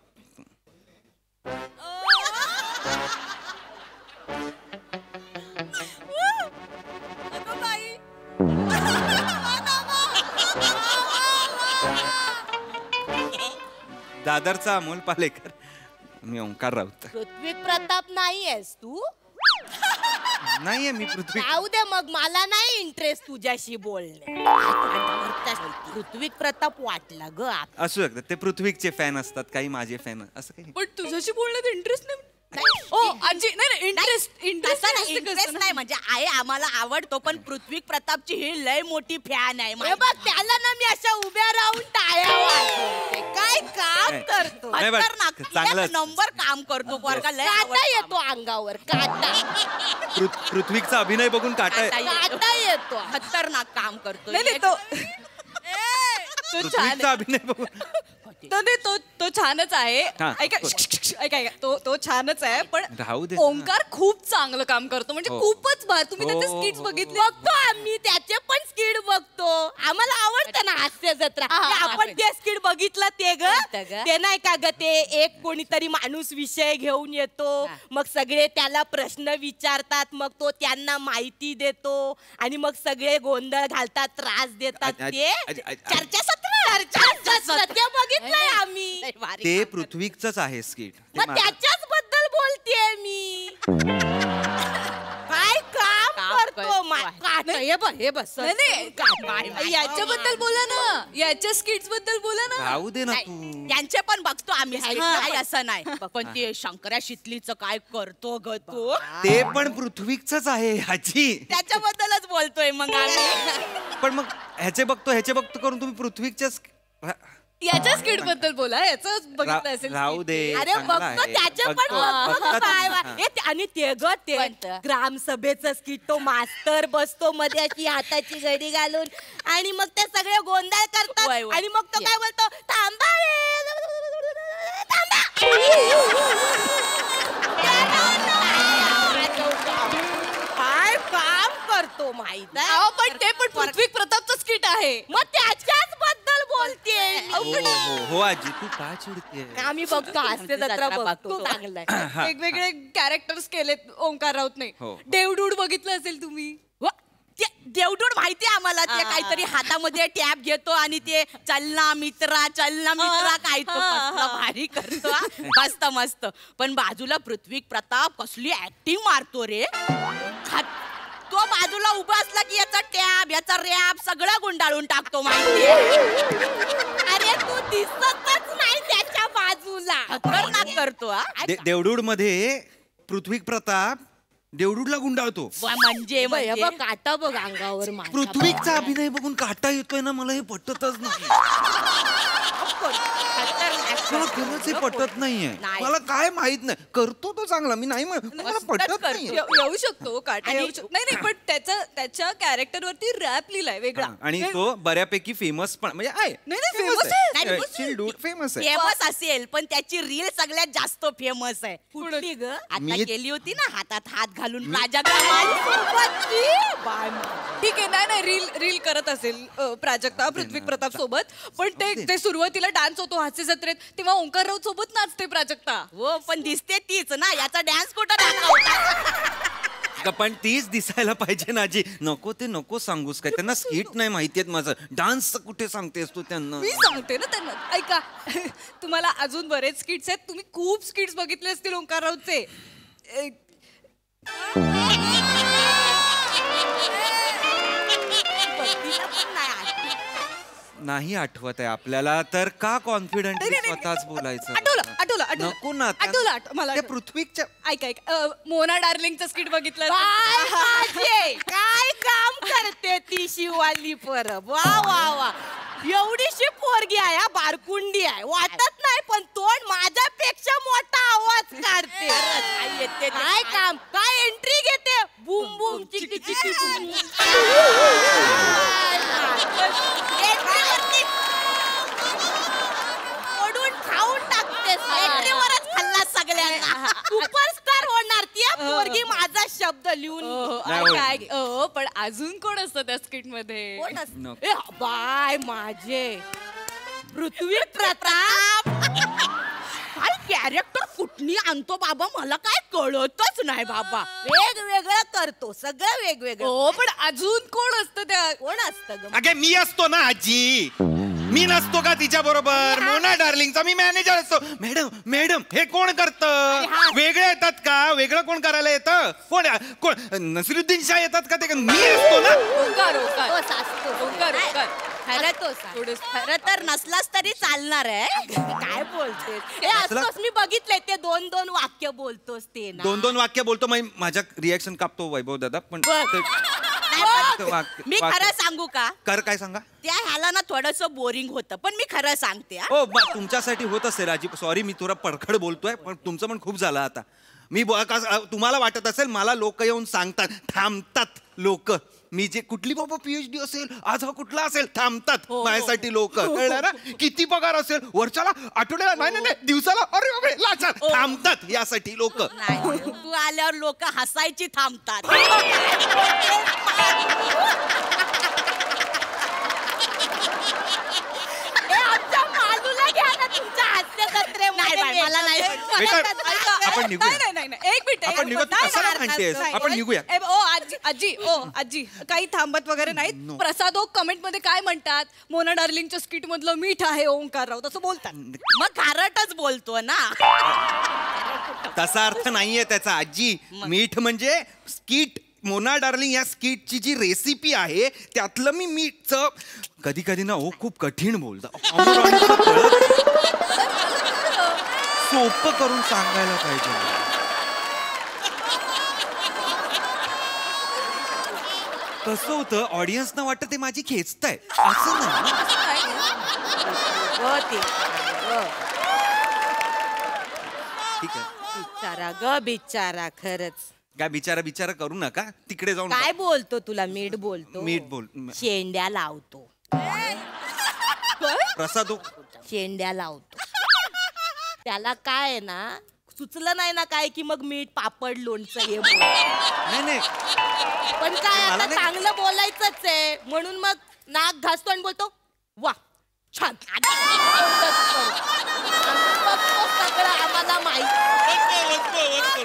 Speaker 11: दादरचा अमोल पालेकर मी ओंकार राऊत.
Speaker 6: पृथ्वी प्रताप नाहीयेस तू
Speaker 11: नाहीये मी पृथ्वी
Speaker 6: जाऊ दे मग मला नाही इंटरेस्ट तुझ्याशी बोलणे पृथ्वी प्रताप वाटला ग
Speaker 11: असू शकतात ते पृथ्वीचे फॅन असतात काही माझे फॅन असं काही
Speaker 1: पण तुझ्याशी बोलण्यात इंटरेस्ट नाही आजी नाही इंटरेस्ट
Speaker 6: नाही म्हणजे आहे आम्हाला आवडतो पण पृथ्वी प्रतापची ही लय मोठी फॅन आहे बघ त्याला ना मी अशा उभ्या राहून टाळ्या वाजवते काय काम करतो खतरनाक
Speaker 11: चांगलं
Speaker 6: नंबर काम करतो पोरगा लय काटा येतो अंगावर काटा
Speaker 11: पृथ्वीचा अभिनय बघून काटा
Speaker 6: येतो खतरनाक काम करतो
Speaker 1: तो छान
Speaker 11: अभिनय बघून
Speaker 6: बोलते.
Speaker 12: तो छानच आहे.
Speaker 11: हा,
Speaker 12: ऐका तो छानच आहे पण
Speaker 11: राहू दे.
Speaker 12: ओंकार खूप चांगलं काम करतो म्हणजे
Speaker 11: हो.
Speaker 12: खूपच भार. तुम्ही त्याचे
Speaker 11: हो,
Speaker 12: स्किट्स
Speaker 11: हो,
Speaker 12: बघितले?
Speaker 6: बघतो आम्ही त्याचे पण स्किट बघतो. आम्हाला आवडतं ना हास्य जत्रा. ते आपण ते स्किट बघितलं ते ते नाही का ग ते एक कोणीतरी माणूस विषय घेऊन येतो मग सगळे त्याला प्रश्न विचारतात मग तो त्यांना माहिती देतो आणि मग सगळे गोंधळ घालतात त्रास देतात ते चर्चासत्र ते बघितलंय आम्ही.
Speaker 11: ते पृथ्वीचंच आहे स्किट.
Speaker 6: मग त्याच्याच बद्दल बोलतेय मी. काय काम करतो हे बस
Speaker 12: याच्याबद्दल बोला ना. याच्या स्किट्स बद्दल बोला ना.
Speaker 11: राहू दे ना तू.
Speaker 6: त्यांचे पण बघतो आम्ही. नाही असं नाही पण ते शंकरा शितलीचं काय करतो ग तो.
Speaker 11: ते पण पृथ्वीचंच आहे आजी.
Speaker 6: त्याच्याबद्दलच बोलतोय मग आम्ही.
Speaker 11: पण मग ह्याचे बघतो करून तुम्ही पृथ्वीच्याच
Speaker 12: याच्या स्किट बद्दल बोला. याच बघितलं असेल.
Speaker 11: राहू दे.
Speaker 6: अरे बघतो त्याचे पण बघतो काय आणि ते ग ते ग्रामसभेचं स्किट तो मास्तर बसतो मध्ये अशी हाताची घडी घालून आणि मग ते सगळे गोंधळ करतात आणि मग तो काय बोलतो थांबा काय काम करतो माहित आहे.
Speaker 12: पण ते पण पृथ्वी प्रतापचं स्किट आहे.
Speaker 6: मग त्याच्याच बद्दल बोलतेय.
Speaker 11: हो आजी तू का चिडते.
Speaker 6: आम्ही बघतो हास्य जत्रा बघतो. चांगलं
Speaker 12: वेगवेगळे कॅरेक्टर्स केलेत ओंकार राऊतने.
Speaker 11: हो.
Speaker 12: देवडूड बघितलं असेल तुम्ही.
Speaker 6: देवडूड माहिती आम्हाला. ते काहीतरी हातामध्ये टॅब घेतो आणि ते चलना मित्रा काय तो कसला भारी करतो. मस्त मस्त. पण बाजूला पृथ्वी प्रताप कसली ऍक्टिंग मारतो रे. तो बाजूला उभा असला की याचा टॅब याचा रॅप सगळं गुंडाळून टाकतो माहिती. अरे तू दिसतच नाही त्याच्या बाजूला. खतरनाक करतो.
Speaker 11: देवडूड मध्ये पृथ्वी प्रताप देवडूडला गुंडाळतो.
Speaker 6: म्हणजे काटा बघ अंगावर.
Speaker 11: पृथ्वीचा अभिनय बघून काटा येतोय ना मला हे पटतच नाही. मला खरंच हे पटत नाहीये. मला काय माहित नाही. करतो तो चांगला मी नाही मला पटत नाही.
Speaker 12: येऊ शकतो काटा येऊ शकतो. नाही पण त्याच्या कॅरेक्टर वरती रॅप लिहिलाय वेगळा
Speaker 11: आणि तो बऱ्यापैकी फेमस पण म्हणजे आहे. फेमस आहे.
Speaker 6: फेमस असेल पण त्याची रील सगळ्यात जास्त फेमस आहे. कुठली ग आता केली होती ना हातात हात घालून राजा.
Speaker 12: ठीक आहे. नाही रील करत असेल प्राजक्ता पृथ्वी प्रताप सोबत पण ते सुरुवातीला डान्स होतो हास्य जत्रेत तेव्हा ओंकार राऊत सोबत नाचते प्राजक्ता.
Speaker 6: हो पण दिसते तीच ना. याचा डान्स कुठं दाखवता.
Speaker 11: पण तीच दिसायला पाहिजे ना आजी. नको ते नको सांगूस काय. त्यांना स्किट नाही माहितीयेत माझं. डान्स कुठे सांगतेस तू त्यांना.
Speaker 12: मी सांगते ना त्यांना. ऐका तुम्हाला अजून बरेच स्किट्स आहेत. तुम्ही खूप स्किट्स बघितले असतील ओंकार राऊतचे.
Speaker 11: नाही आठवत आहे आपल्याला तर का कॉन्फिडंटली स्वतःच बोलायचं.
Speaker 12: आठवलं
Speaker 11: नको ना.
Speaker 12: मला
Speaker 11: पृथ्वीच्या
Speaker 12: ऐका मोना डार्लिंगचं स्किट बघितलं.
Speaker 6: काय काम करते ती शिवाली परब. वा वा वा. एवढीशी पोरगी आहे बारकुंडी आहे वाटत नाही पण तोंड माझ्यापेक्षा मोठा आवाज काढते. काय काम काय एंट्री घेते. बूम बूम चिकी चिकी बूम. ओढून खाऊन टाकते. एंट्रीवरच खाल्ला सगळ्यांना. सुपरस्टार होणार ती पोरगी. माझा शब्द लिहून.
Speaker 12: पण अजून कोण असतं त्या स्किट मध्ये.
Speaker 6: बाय माझे पृथ्वी प्रताप. काय कॅरेक्टर कुठली आणतो बाबा मला काय कळतच नाही बाबा. वेगवेगळं करतो सगळं वेगवेगळं.
Speaker 12: हो पण अजून कोण असतं त्या.
Speaker 6: कोण असतं ग.
Speaker 11: अगे मी असतो ना आजी. मी नसतो का तिच्या बरोबर. मोना डार्लिंगचा मी मॅनेजर असतो. मॅडम हे कोण करतं. वेगळे येतात का. वेगळं कोण करायला येतं. कोण नसिरुद्दीन शाह येतात का. ते मी असतो ना.
Speaker 6: खरं तर नसलास तरी चालणार आहे. काय बोलतोस. असतोस मी बघितलंय ते 2-2 वाक्य बोलतोस ते ना.
Speaker 11: 2-2 वाक्य बोलतो. माझ्या रिॲक्शन कापतो वैभव दादा पण.
Speaker 6: मी खरं सांगू का.
Speaker 11: काय सांगा.
Speaker 6: त्या ह्याला ना थोडस बोरिंग होतं पण मी खरं सांगते.
Speaker 11: हो तुमच्यासाठी होत असेल आजी. सॉरी मी थोडा पडखड बोलतोय पण तुमचं पण खूप झालं आता. मी तुम्हाला वाटत असेल मला लोक येऊन सांगतात थांबतात लोक मी जे कुठली बाबा PhD असेल आज हा कुठला असेल थांबतात माझ्यासाठी लोक कळलं ना किती पगार असेल वर्षाला आठवड्याला नाही दिवसाला अरे बापरे लाचार थांबतात यासाठी लोक
Speaker 6: तू आल्यावर लोक हसायची थांबतात
Speaker 11: आपण निघूया
Speaker 12: एक मिनिट
Speaker 11: आपण निघूया
Speaker 12: आजी काही थांबत वगैरे नाहीत प्रसाद ओक कमेंट मध्ये काय म्हणतात मोना डार्लिंगच्या स्किट मधलं मीठ आहे ओंकारराव तसं बोलतात
Speaker 6: मग खारटच बोलतो ना
Speaker 11: तसा अर्थ नाहीये त्याचा आजी मीठ म्हणजे स्किट मोना डार्लिंग या स्किटची जी रेसिपी आहे त्यातलं मी मीठचं कधी कधी ना खूप कठीण बोलतो सोपं करून सांगायला पाहिजे कसं होतं ऑडियन्सना वाटतं ते माझी खेचताय असं नाही ठीक आहे
Speaker 6: बिचारा खरंच
Speaker 11: काय बिचारा करू नका तिकडे जाऊन
Speaker 6: काय बोलतो तुला मीठ बोलतो
Speaker 11: मीठ बोल
Speaker 6: शेंड्या लावतो
Speaker 11: प्रसाद
Speaker 6: शेंड्या लावतो त्याला काय आहे ना सुचलं नाही ना काय की मग मीठ पापड लोणचं हे
Speaker 11: नाही
Speaker 6: पण काय आता चांगलं बोलायचंच आहे म्हणून मग नाक घासतो आणि बोलतो वा छान सगळं आम्हाला माहिती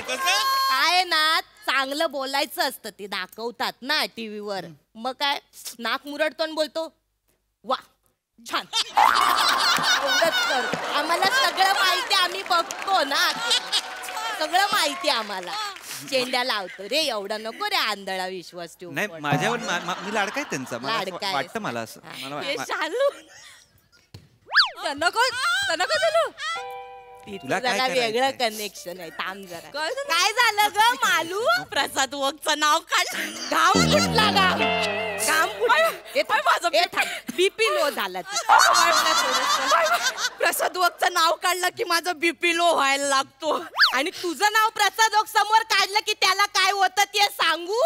Speaker 6: काय ना चांगलं बोलायचं असतं ते दाखवतात ना टीव्हीवर मग काय नाक मुरडतो आणि बोलतो वा छान आम्हाला सगळं माहिती आम्ही बघतो ना सगळं माहिती आम्हाला शेंड्या लावतो रे एवढं नको रे आंधळा विश्वास ठेवू
Speaker 11: नाही माझ्यावर मी लाडका आहे त्यांचा वाटतं मला असं
Speaker 6: तुला वेगळं कनेक्शन आहे थांब जरा काय झालं ग मालू प्रसाद ओकचं नाव घाम कुठला घाम बीपी लो झाला प्रसाद ओकचं नाव काढलं की माझं बीपी लो व्हायला लागतो आणि तुझं नाव प्रसाद ओक समोर काढलं की त्याला काय होतं ते सांगू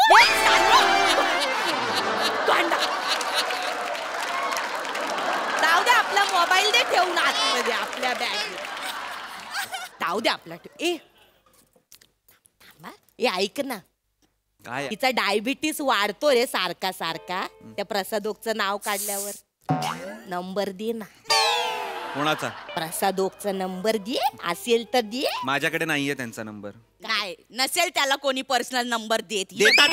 Speaker 6: जाऊ दे आपला मोबाईल दे ठेवून आतमध्ये आपल्या बॅग जाऊ दे आपला ए ऐक ना
Speaker 11: काय
Speaker 6: तिचा डायबिटीस वाढतो रे सारखा त्या प्रसाद ओकचं नाव काढल्यावर नंबर दे ना
Speaker 11: कोणाचा
Speaker 6: प्रसाद ओकचा नंबर दे असेल तर दे
Speaker 11: माझ्याकडे नाहीये त्यांचा नंबर
Speaker 6: काय नसेल त्याला कोणी पर्सनल नंबर
Speaker 11: देतात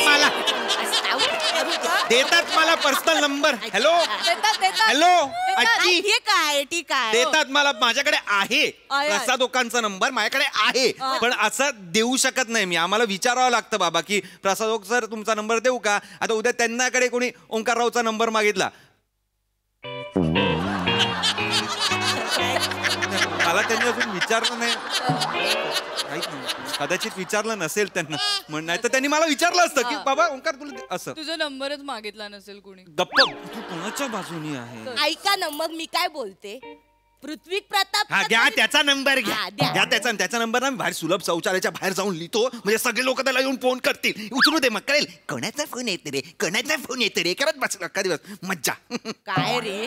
Speaker 11: मला पर्सनल नंबर हॅलो आजी
Speaker 6: ठीक आहे
Speaker 11: देतात मला माझ्याकडे आहे प्रसाद ओकांचा नंबर माझ्याकडे आहे पण असं देऊ शकत नाही मी आम्हाला विचारावं लागतं बाबा की प्रसाद ओक सर तुमचा नंबर देऊ का आता उद्या त्यांच्याकडे कोणी ओंकाररावचा नंबर मागितला मला त्यांनी अजून विचारलं नाही कदाचित विचारलं नसेल त्यांना म्हण नाही तर त्यांनी मला विचारलं असतं की बाबा ओंकार तुला असं
Speaker 12: तुझा नंबरच मागितला नसेल कोणी
Speaker 11: गप्प तू कोणाच्या बाजूनी आहे
Speaker 6: ऐका ना मग मी काय बोलते पृथ्वी प्रताप
Speaker 11: घ्या त्याचा नंबर घ्या त्याचा नंबर ना बाहेर सुलभ शौचालयाच्या बाहेर जाऊन लिहितो म्हणजे सगळे लोक त्याला येऊन फोन करतील उचलू दे मग कळेल कोणाचा फोन येते रे करत बस अख्खा दिवस मज्जा
Speaker 6: काय रे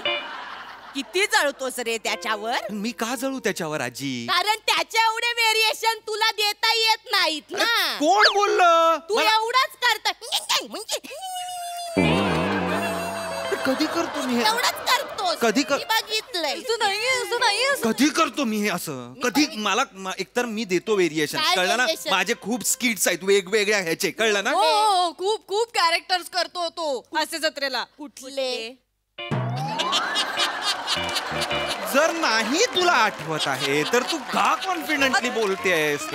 Speaker 6: किती जळतोस रे त्याच्यावर
Speaker 11: मी का जळू त्याच्यावर आजी
Speaker 6: कारण त्याच्या एवढे व्हेरिएशन तुला देता येत नाहीत ना
Speaker 11: कोण बोललं
Speaker 6: तू एवढाच करता
Speaker 11: कधी करतो मी
Speaker 6: एवढंच करतोस
Speaker 11: कधी
Speaker 6: बघितलंय
Speaker 11: कधी करतो मी हे असं कधी मला एकतर मी देतो व्हेरिएशन कळलं ना माझे खूप स्किट्स आहेत वेगवेगळ्या ह्याचे कळलं ना
Speaker 12: खूप खूप कॅरेक्टर्स करतो तो हास्य जत्रेला
Speaker 6: कुठले
Speaker 11: जर नाही तुला आठवत आहे तर तू का कॉन्फिडेंटली बोलतेस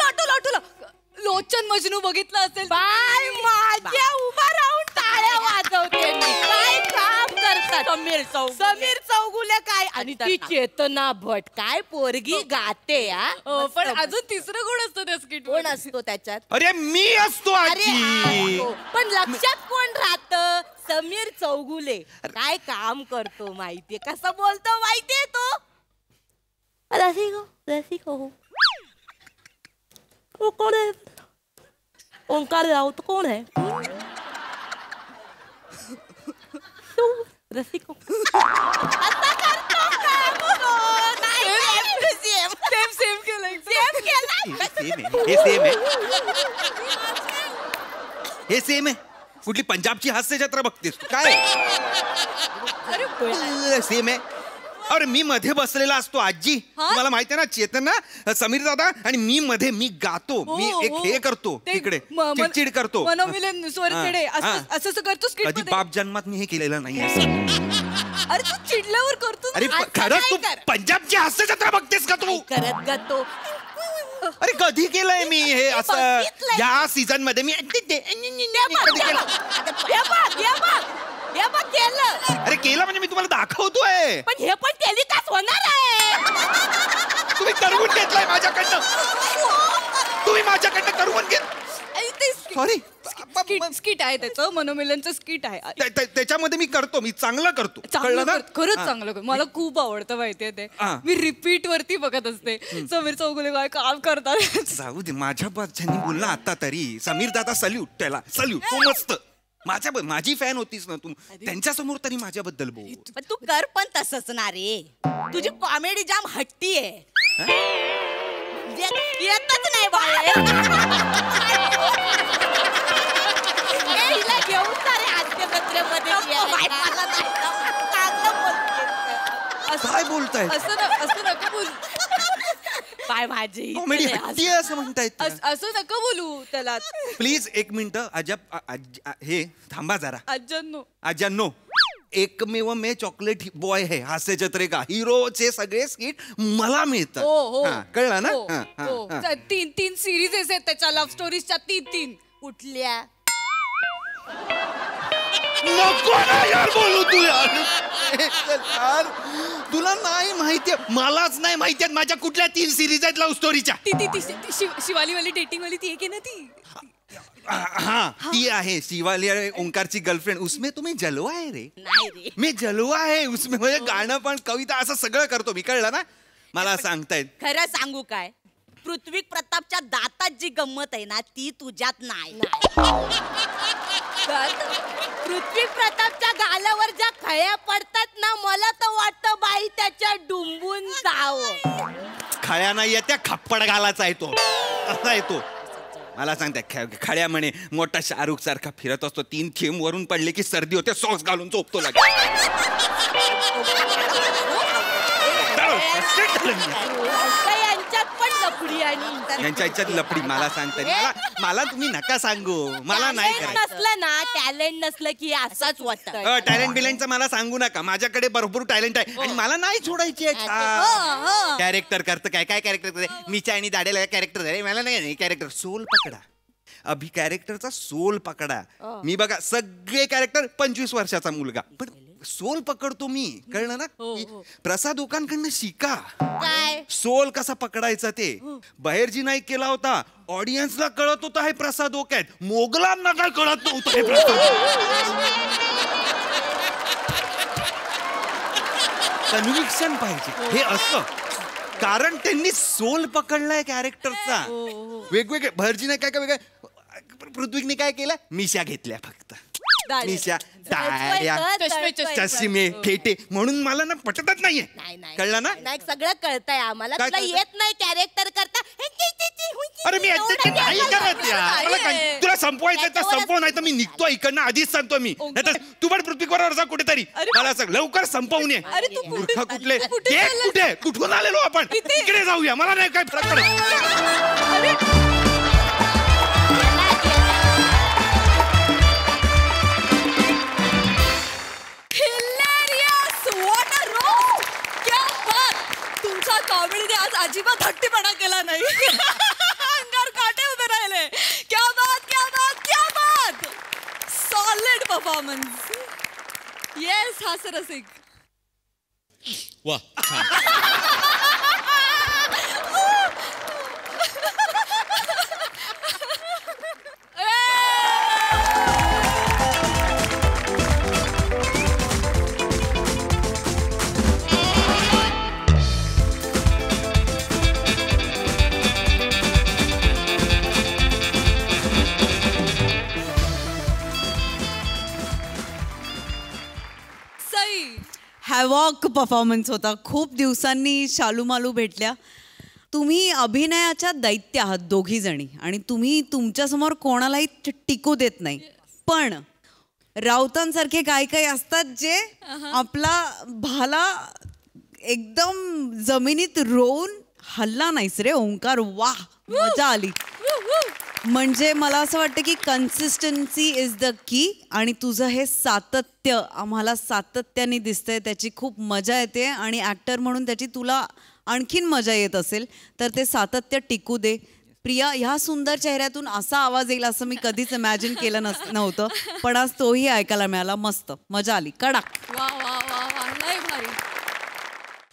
Speaker 12: आठवलं लोचन मजनू बघितलं असेल
Speaker 6: बाय माझ्या उभा राहून टाळ्या वाजवते काय काम करतात समीर चौगुले काय आणि ती चेतना भट काय पोरगी गाते
Speaker 12: पण अजून तिसरं गुण असतो त्या स्किट
Speaker 6: कोण असतो त्याच्यात
Speaker 11: अरे मी असतो आजी
Speaker 6: पण लक्षात कोण राहत समीर चौगुले काय काम करतो माहितीये कसं बोलतो माहितीये तो रसिको
Speaker 13: ओंकार राऊत कोण आहे? तू रसिको.
Speaker 6: सेम केलंय.
Speaker 11: हे सेम आहे. कुठली पंजाबची हास्य जत्रा बघतेस तू काय? सेम आहे. अरे मी मध्ये बसलेला असतो आजी, तुम्हाला माहिती आहे ना, चेतन ना, समीर दादा आणि मी गातो, मी एक हे करतो तिकडे, चिडचिड करतो.
Speaker 6: मनोमिलन स्वरखेडे असं करतोस.
Speaker 11: कधी बाप जन्मात मी हे केलेलं नाही.
Speaker 6: अरे तू चिडल्यावर करतो.
Speaker 11: अरे खरंच तू पंजाबची हास्य जत्रा बघतेस का तू?
Speaker 6: करत गातो.
Speaker 11: अरे कधी केलंय मी हे असं? या सीझन मध्ये मी अरे केलं म्हणजे मी तुम्हाला दाखवतोय.
Speaker 13: पण हे पण टेलिकास्ट होणार आहे.
Speaker 11: तुम्ही करवून घेतलाय माझ्याकडनं. तुम्ही माझ्याकडनं करवून घेत. सॉरी,
Speaker 6: स्किट आहे त्याचं, मनोमिलनचं स्किट आहे.
Speaker 11: त्याच्यामध्ये मी करतो, मी चांगलं करतो.
Speaker 6: खरंच चांगलं. मला खूप आवडतं माहितीये ते. मी रिपीट वरती बघत असते. समीर चौगुले काय काम करतात.
Speaker 11: जाऊ दे, माझ्या ज्यांनी बोलला आता तरी. समीर दादा सल्यूट, त्याला सल्यूट. तो मस्त. माझी फॅन होतीस ना तू, त्यांच्या समोर तरी माझ्याबद्दल बोल.
Speaker 13: पण तू कर पण तसंच ना रे. तुझी कॉमेडी जाम हट्टी आहे. येतच नाही बाहेर. हिला घेऊन सारे हास्य जत्रेमध्ये
Speaker 11: काय बोलताय?
Speaker 6: असं नका बोलू.
Speaker 13: काय भाजी
Speaker 11: कॉमेडी हट्टी आहे असं म्हणतायत.
Speaker 6: असं नका बोलू त्याला.
Speaker 11: प्लीज एक मिनिट. हे थांबा जरा.
Speaker 6: आजांनो,
Speaker 11: एकमेव मे चॉकलेट बॉय है हास्य जत्रे का. हिरोचे सगळे स्किट मला मिळतात. कळलं ना?
Speaker 6: तीन सिरीज आहेत त्याच्या लव्ह स्टोरीजच्या. तीन
Speaker 13: कुठल्या?
Speaker 11: नको ना यार बोलू तू यार. तुला नाही माहितीये, मलाच नाही माहिती माझ्या कुठल्या 3 सिरीज आहेत लव्ह स्टोरीच्या.
Speaker 6: ती शिवालीवाली डेटिंग वाली ती एक आहे ना ती.
Speaker 11: हाँ ती आहे शिवाली ओंकारची गर्लफ्रेंड. उसमें तुम्ही जलवा आहे रे.
Speaker 13: नाही रे,
Speaker 11: मी जलवा आहे उसमें. म्हणजे गाणं पण कविता असं सगळं करतो मी. कळलं ना? मला सांगतायत.
Speaker 13: खरं सांगू काय, पृथ्वी प्रतापच्या दातात जी गंमत आहे ना ती तुझ्यात नाही. पृथ्वी प्रतापच्या गालावर ज्या खळ्या पडतात ना, मला तर वाटतं बाई त्याच्या डुंबून जावं.
Speaker 11: खळ्या नाही त्या खप्पड घालाचा आहे तो. असा आहे तो. मला सांगताय खळ्या म्हणे मोठा शाहरुख सारखा फिरत असतो. 3 थेंब वरून पडले की सर्दी होते, सॉक्स घालून झोपतो लागेल.
Speaker 13: यांच्यात पण लफडी आणि
Speaker 11: यांच्या इच्छात लफडी. मला सांगताय, मला तुम्ही नका सांगू. मला नाही करायचं.
Speaker 13: नसलं ना, टॅलेंट नसलं की असंच वाटतं.
Speaker 11: टॅलेंट बिलेंटचं मला सांगू नका. माझ्याकडे भरपूर टॅलेंट आहे आणि मला नाही सोडायची. कॅरेक्टर करतं काय कॅरेक्टर करते. मिच्या आणि दाड्याला कॅरेक्टर आहे. मला नाही कॅरेक्टर. सोल पकडा. अभि कॅरेक्टरचा सोल पकडा. मी बघा सगळे कॅरेक्टर 25 वर्षाचा मुलगा, पण सोल पकडतो मी. कळलं ना? प्रसाद ओकांकडनं शिका सोल कसा पकडायचा ते. बहेरजी नाही केला होता, ऑडियन्सला कळत होता हे प्रसाद ओक आहेत. मोगलांना काय कळत नव्हतं हे प्रसाद. कन्व्हिक्शन पाहिजे हे असं, कारण त्यांनी सोल पकडलाय कॅरेक्टरचा. वेगवेगळे बहेरजीने काय काय वेगळं. पृथ्वीने काय केलं, मिशा घेतल्या फक्त. मिशा चष्मे फेटे म्हणून मला ना पटतच नाहीये. कळलं ना?
Speaker 13: नाही सगळं कळतंय आम्हाला. तुला येत नाही कॅरेक्टर करता.
Speaker 11: अरे मी नाही करत यार. तुला संपवायचं तर संपव, नाही तर मी निघतो इकडनं. आधीच सांगतो मी. नाहीतर तू पण पृथ्वीवर जा कुठेतरी. मला सांग लवकर संपवून ये. मूर्ख कुठले कुठे कुठून आलेलो आपण. इकडे जाऊया. मला नाही काय फरक पडत.
Speaker 1: कॉमेडीने आज अजिबात हट्टीपणा केला नाही. अंगावर काटे उभे राहिले. क्या बात क्या बात क्या बात. Solid performance. येस हास्यरसिक.
Speaker 10: वा
Speaker 14: रॉक परफॉर्मन्स होता. खूप दिवसांनी शालू मालू भेटल्या. तुम्ही अभिनयाच्या दैत्य आहात दोघी जणी आणि तुम्ही तुमच्यासमोर कोणालाही टिकू देत नाही. पण राऊतांसारखे काही काही असतात जे आपला भाला एकदम जमिनीत रोवून हल्ला नाहीस रे ओंकार. वाह, मजा आली. म्हणजे मला असं वाटतं की कन्सिस्टन्सी इज द की. आणि तुझं हे सातत्य आम्हाला सातत्याने दिसतंय, त्याची खूप मजा येते. आणि ॲक्टर म्हणून त्याची तुला आणखीन मजा येत असेल तर ते सातत्य टिकू दे. प्रिया, ह्या सुंदर चेहऱ्यातून असा आवाज येईल असं मी कधीच इमॅजिन केलं नव्हतं. पण आज तोही ऐकायला मिळाला. मस्त मजा आली. कडक.
Speaker 1: वा वा वा वा, लय भारी.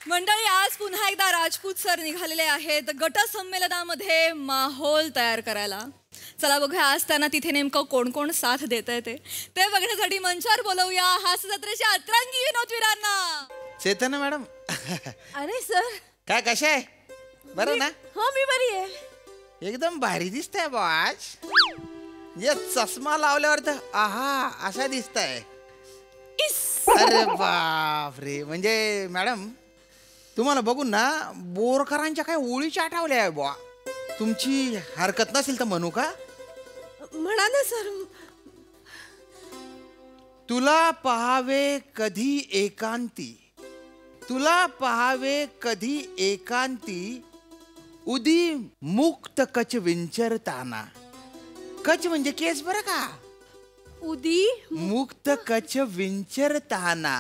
Speaker 1: मंडळी, आज पुन्हा एकदा राजपूत सर निघालेले आहेत गट संमेलनामध्ये माहोल तयार करायला. चला बघूया आज त्यांना तिथे नेमकं कोण कोण साथ देत आहे ते बघण्यासाठी मंचावर बोलवूया हास्य जत्रेच्या अतरंगी विनोदवीरांना.
Speaker 7: चेतना मॅडम.
Speaker 9: अरे सर,
Speaker 7: काय कशा आहे? बरं ना?
Speaker 9: हो, मी बरी आहे.
Speaker 7: एकदम भारी दिसताय बाज. ये चष्मा लावल्यावर तर आहा असा दिसताय. अरे बाप रे. म्हणजे मॅडम तुम्हाला बघून ना बोरकरांच्या काय ओळीच्या आठवल्या आहे बुवा. तुमची हरकत नसेल तर म्हणू का?
Speaker 9: म्हणा ना सर.
Speaker 7: तुला पहावे कधी एकांती, तुला पहावे कधी एकांती, उदी मुक्त कच विंचरताना. कच म्हणजे केस बरं का.
Speaker 9: उदी
Speaker 7: मुक्त कच विंचरताना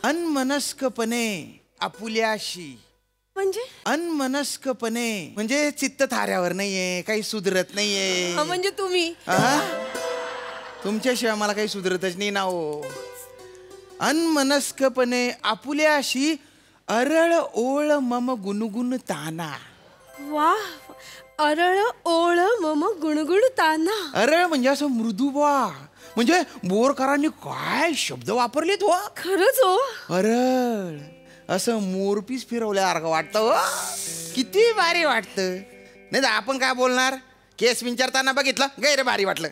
Speaker 7: अनमनस्कपणे आपुल्याशी.
Speaker 9: म्हणजे
Speaker 7: अनमनस्कपणे म्हणजे चित्त थाऱ्यावर नाहीये, काही सुधरत नाहीये.
Speaker 9: म्हणजे तुम्ही
Speaker 7: तुमच्याशिवाय मला काही सुधरतच नाही ना हो. अनमनस्कपणे आपुल्याशी अरळ ओळ मम गुणगुण ताना.
Speaker 9: वा, अरळ ओळ मम गुणगुण ताना.
Speaker 7: अरळ म्हणजे असं मृदू बा. म्हणजे बोरकरांनी काय शब्द वापरलेत वा.
Speaker 9: खरंच हो.
Speaker 7: अरळ असं मोरपीस फिरवल्यासारखं वाटतं हो. किती भारी वाटतं. नाही तर आपण काय बोलणार, केस विंचारताना बघितलं गैर भारी वाटलं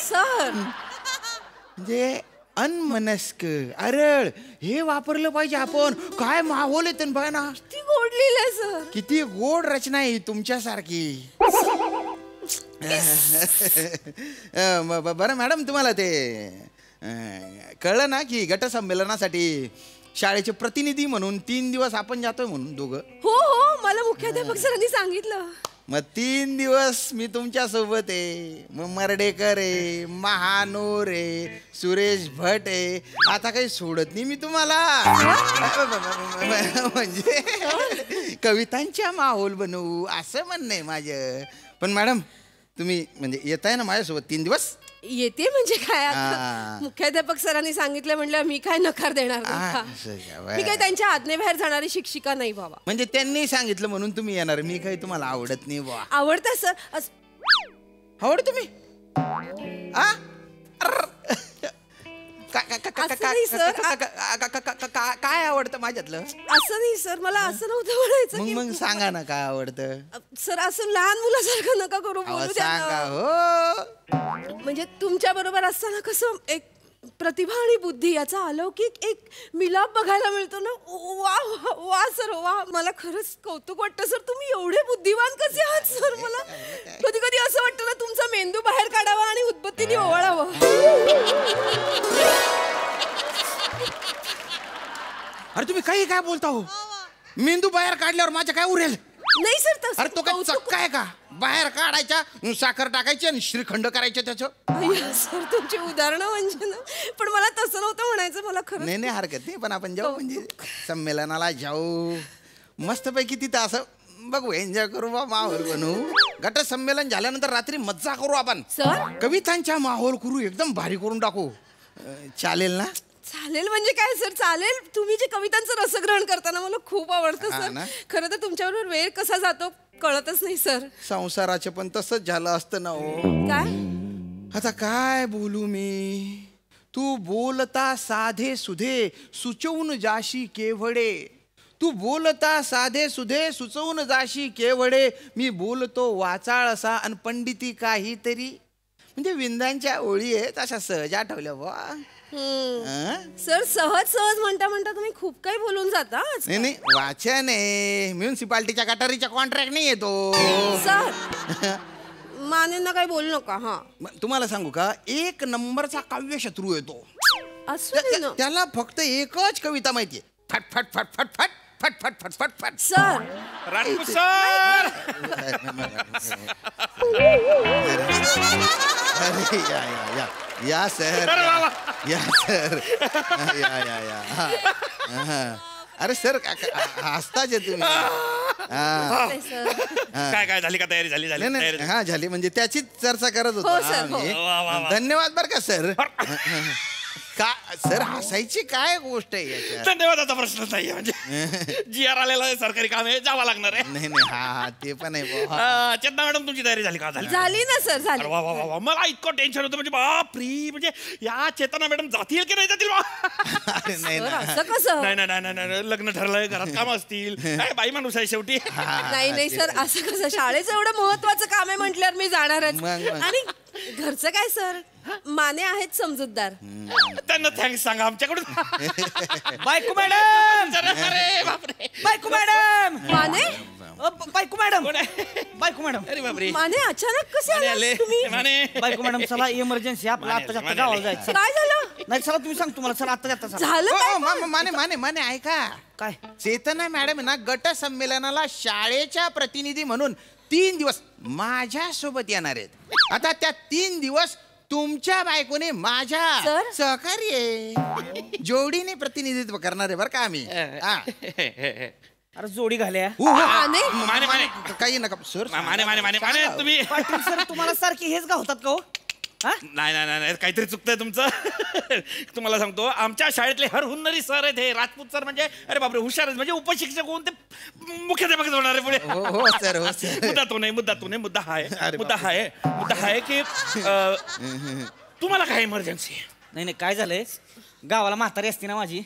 Speaker 9: सर.
Speaker 7: म्हणजे अनमनस्क अरळ हे वापरलं पाहिजे आपण. काय माहोल येते बघा ना.
Speaker 9: किती गोड लिहिलंय सर.
Speaker 7: किती गोड रचना आहे तुमच्यासारखी. बरं मॅडम, तुम्हाला ते कळलं ना की गट संमेलनासाठी शाळेचे प्रतिनिधी म्हणून 3 दिवस आपण जातोय म्हणून दोघं.
Speaker 9: हो हो, मला मुख्याध्यापक सरांनी सांगितलं.
Speaker 7: मग 3 दिवस मी तुमच्या सोबत आहे. मग मर्डेकर आहे, महानोर आहे, सुरेश भट आहे. आता काही सोडत नाही मी तुम्हाला. म्हणजे कवितांच्या माहोल बनवू असं म्हणणं आहे माझं. पण मॅडम तुम्ही म्हणजे येत आहे ना माझ्यासोबत 3 दिवस?
Speaker 9: येते म्हणजे काय, आता मुख्याध्यापक सरांनी सांगितलं म्हणलं मी काय नकार देणार नाही. मी काय त्यांच्या आज्ञेबाहेर जाणारी शिक्षिका नाही बाबा.
Speaker 7: म्हणजे त्यांनी सांगितलं म्हणून तुम्ही येणार. मी काही तुम्हाला आवडत नाही बा.
Speaker 9: आवडतं सर.
Speaker 7: आवडत तुम्ही काय आवडतं माझ्यातलं?
Speaker 9: असं नाही सर, मला असं नव्हतं म्हणायचं.
Speaker 7: मग सांगा ना काय आवडतं.
Speaker 9: सर असं लहान मुलासारखं नका करू, बोलू द्या
Speaker 7: सांगा हो.
Speaker 9: म्हणजे तुमच्या बरोबर असताना कसं एक प्रतिभा आणि बुद्धी याचा अलौकिक एक मिलाप बघायला मिळतो ना. वा वा सर वा. मला खरंच कौतुक वाटतं सर. तुम्ही एवढे बुद्धिवान कसे आहात सर. मला कधी कधी असं वाटतं ना तुमचा मेंदू बाहेर काढावा आणि उदबत्तीने ओवाळावं.
Speaker 7: अरे तुम्ही काही काय बोलता हो. मेंदू बाहेर काढल्यावर माझ्या काय उरेल?
Speaker 9: नाही सर.
Speaker 7: अरे तो काय चक्का आहे का? बाहेर काढायच्या, साखर टाकायची आणि श्रीखंड करायचे त्याचं.
Speaker 9: सर तुमची उदाहरणं म्हणजे ना. पण मला तसं नव्हतं म्हणायचं. मला खरं
Speaker 7: नाही हरकत नाही. पण आपण जाऊ म्हणजे संमेलनाला जाऊ मस्तपैकी तिथं असं बघू, एन्जॉय करू बा, माहोल बनवू. गट संमेलन झाल्यानंतर रात्री मज्जा करू आपण
Speaker 9: सर.
Speaker 7: कवितांच्या माहोल करू, एकदम भारी करून टाकू. चालेल ना?
Speaker 9: चालेल म्हणजे काय सर, चालेल. तुम्ही जे कवितांचं रसग्रहण करताना मला खूप आवडतं सर. खरं तर तुमच्याबरोबर वेळ कसा जातो कळतच नाही सर.
Speaker 7: संसाराचे पण तसंच झालं असतं ना हो.
Speaker 9: काय
Speaker 7: आता काय बोलू मी. तू बोलता साधे सुधे सुचवून जाशी केवडे. तू बोलता साधे सुधे सुचवून जाशी केवडे. मी बोलतो वाचाळ असा आणि पंडिती काहीतरी. म्हणजे विंदांच्या ओळी आहेत अशा सहज आठवल्या बा.
Speaker 9: सर सहज सहज म्हणता म्हणता तुम्ही खूप काही बोलून जाता आज.
Speaker 15: नाही वाचन आहे, म्युन्सिपाल्टीच्या गटारीच्या कॉन्ट्रॅक्ट नाही येतो
Speaker 9: सर मानेंना काही बोलू नका. हा
Speaker 15: तुम्हाला सांगू का, एक नंबरचा काव्य शत्रू येतो.
Speaker 9: असं
Speaker 15: त्याला फक्त एकच कविता माहितीये, फट फट फट फट फट फट फट फट फट फट.
Speaker 9: सर
Speaker 10: राजपूत सर
Speaker 15: अरे या सर, या सर, या. अरे सर हसताच आहे तुम्ही.
Speaker 10: काय झाली का तयारी झाली झाली?
Speaker 15: हा झाली, म्हणजे त्याचीच चर्चा करत होतो. धन्यवाद बर का सर. का सर हसायची काय गोष्ट आहे याच्यात?
Speaker 10: धन्यवादाचा प्रश्न नाहीये, म्हणजे जी आर आलेला आहे, सरकारी काम आहे, जावं लागणार आहे.
Speaker 15: नाही हा ते पण आहे.
Speaker 10: चेतना मॅडम तुमची तयारी झाली का?
Speaker 9: झाली ना सर, झाली.
Speaker 10: वा वा वा, मला इतकं टेन्शन होतं, म्हणजे बापरी, म्हणजे या चेतना मॅडम जातील की नाही जातील?
Speaker 9: असं कसं?
Speaker 10: नाही लग्न ठरलंय, घरात काम असतील, बाई माणूस आहे शेवटी.
Speaker 9: नाही सर, असं कसं? शाळेचं एवढं महत्वाचं काम आहे म्हटल्यावर मी जाणारच. आणि घरचं काय सर, माने आहेत समजूतदार,
Speaker 10: त्यांना थँक्स सांगा आमच्याकडून.
Speaker 3: बायको मॅडम,
Speaker 10: अरे बापरे,
Speaker 3: बायको मॅडम,
Speaker 9: माने
Speaker 3: बायको मॅडम, बायको मॅडम.
Speaker 10: अरे बापरे,
Speaker 9: माने अचानक कसे आले तुम्ही?
Speaker 3: बायको मॅडम चला, इमर्जन्सी आपला आता गावाला जायचं.
Speaker 9: काय झालं?
Speaker 3: नाही चला तुम्ही सांग, तुम्हाला चला आता जाता.
Speaker 9: झालं काय?
Speaker 15: माने माने माने ऐका
Speaker 3: काय?
Speaker 15: चेतना मॅडम ना गट संमेलनाला शाळेच्या प्रतिनिधी म्हणून 3 दिवस माझ्या सोबत येणार आहेत. आता त्या 3 दिवस तुमच्या बायकोने माझ्या सहकार्य जोडीने प्रतिनिधित्व करणार आहे बरं का आम्ही.
Speaker 3: अरे जोडी घाल्या.
Speaker 10: माने माने
Speaker 15: काही नका सर.
Speaker 10: माने माने माने माने तुम्ही
Speaker 3: सर तुम्हाला सारखी हेच गावतात का हो?
Speaker 10: नाही काहीतरी चुकतंय तुमचं. तुम्हाला सांगतो, आमच्या शाळेतले हर हुन्नरी सर आहेत हे राजपूत सर, म्हणजे अरे बापरे हुशार आहेत, म्हणजे उपशिक्षक होऊन ते मुख्याध्यापक होणार आहे पुढे.
Speaker 15: हो सर, हो सर.
Speaker 10: मुद्दा तो नाही, मुद्दा हा आहे की तुम्हाला काय इमर्जन्सी आहे?
Speaker 3: नाही काय झालंय, गावाला म्हातारी असते ना माझी,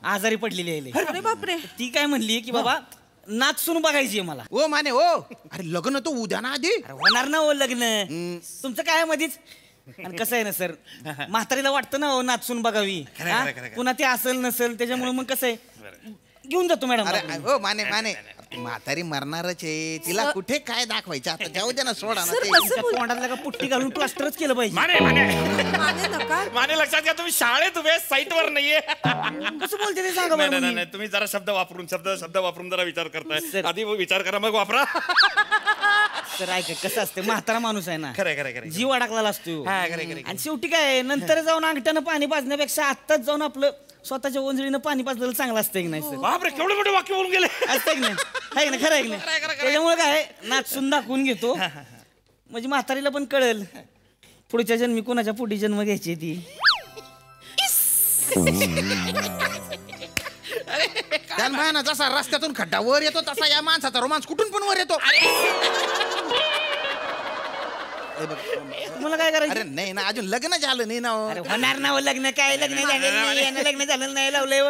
Speaker 3: आजारी पडलेली आहे.
Speaker 9: अरे बापरे.
Speaker 3: ती काय म्हणली की बाबा नाचून बघायची मला.
Speaker 15: ओ माने ओ, अरे लग्न तो उद्या ना आधी.
Speaker 3: होणार ना हो लग्न, तुमचं काय मध्येच. आणि कसं आहे ना सर, म्हातारीला वाटतं ना हो नाचून बघावी, पुन्हा ते असेल नसेल, त्याच्यामुळे मग कसं आहे घेऊन जातो मॅडम.
Speaker 15: अरे हो माने माने, म्हातारी मरणारच आहे, तिला कुठे काय दाखवायचं आता, जाऊ दे ना, सोडा ना.
Speaker 3: तोंडातला का पुट्टी घालून प्लास्टरच केलं पाहिजे.
Speaker 10: माने लक्षात घ्या, तुम्ही शाळेत उभे, साईटवर नाहीये.
Speaker 3: कसं बोलते ते सांगा.
Speaker 10: नाही तुम्ही जरा शब्द वापरून जरा विचार करताय. आधी विचार करा मग वापरा.
Speaker 3: तर ऐका कसं असते, म्हातारा माणूस आहे ना,
Speaker 10: खरं
Speaker 3: जीव अडकलेला असतो. आणि शेवटी काय, नंतर जाऊन अंगठ्यानं पाणी पाजण्यापेक्षा आत्ताच जाऊन आपलं स्वतःच्या ओंजळीनं पाणी पाजलेलं चांगलं असतं की नाही सर?
Speaker 10: बापरे, केवढे मोठे वाक्य बोलून गेले.
Speaker 3: असतं की नाही? आहे ना, खरं आहे की नाही? त्याच्यामुळे काय नाचून दाखवून घेतो, म्हणजे म्हातारीला पण कळेल पुढच्या जन्मी कोणाच्या पुढे जन्म घ्यायची ती.
Speaker 15: त्यांना जसा रस्त्यातून खड्डा वर येतो तसा या माणसाचा रोमांस कुठून पण वर येतो.
Speaker 3: तुम्हाला काय करायचं?
Speaker 15: अरे नाही ना, अजून लग्न झालं नाही ना.
Speaker 3: होणार ना लग्न, काय लग्न झालेलं नाही, यांना लग्न झालेलं नाही, लावलंय.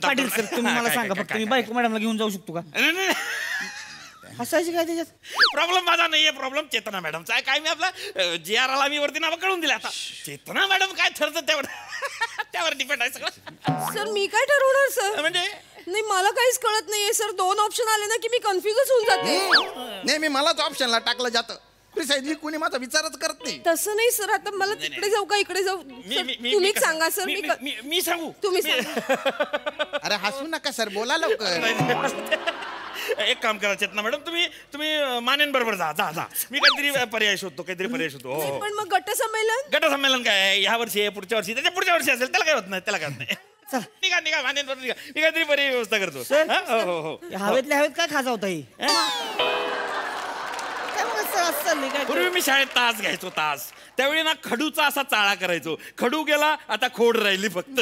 Speaker 3: पाटील सर तुम्ही मला सांगा फक्त, मी बायको मॅडमला घेऊन जाऊ शकतो का? हसायची काय त्याच्यात?
Speaker 10: प्रॉब्लेम माझा नाहीये, प्रॉब्लेम चेतना मॅडमचा आहे. काय मी आपला जी आर आला, मी वरती नाव कळून दिला. आता चेतना मॅडम काय ठरतं त्यावर डिपेंड आहे सगळं.
Speaker 9: सर मी काय ठरवणार सर?
Speaker 10: म्हणजे
Speaker 9: नाही मला काहीच कळत नाहीये सर. 2 ऑप्शन आले ना की मी कन्फ्युजच होऊन जाते.
Speaker 15: नाही मी मलाच ऑप्शनला टाकलं जातं. प्रिसाइडली कोणी माझा विचारच करत नाही.
Speaker 9: तसं नाही सर, आता मला तिकडे जाऊ का इकडे जाऊ? तुम्हीच सांगा सर.
Speaker 10: मी सांगू?
Speaker 9: तुम्ही सांगा.
Speaker 15: अरे हसू नका सर, बोला लवकर.
Speaker 10: एक काम करा चेतना मॅडम, तुम्ही मानेन बरोबर जा. मी काहीतरी पर्याय शोधतो.
Speaker 9: पण मग
Speaker 10: गटसंमेलन काय आहे, ह्या वर्षी पुढच्या वर्षी, त्याच्या पुढच्या वर्षी असेल, त्याला काय होत नाही. निघा मानेन बरोबर निघा. मी काहीतरी पर्याय व्यवस्था करतो. हो
Speaker 3: हवेतल्या हवेत काय खाजावता ही?
Speaker 10: पूर्वी मी शाळेत तास घ्यायचो, त्यावेळी ना खडूचा असा चाळा करायचो. खडू गेला, आता खोड राहिली फक्त.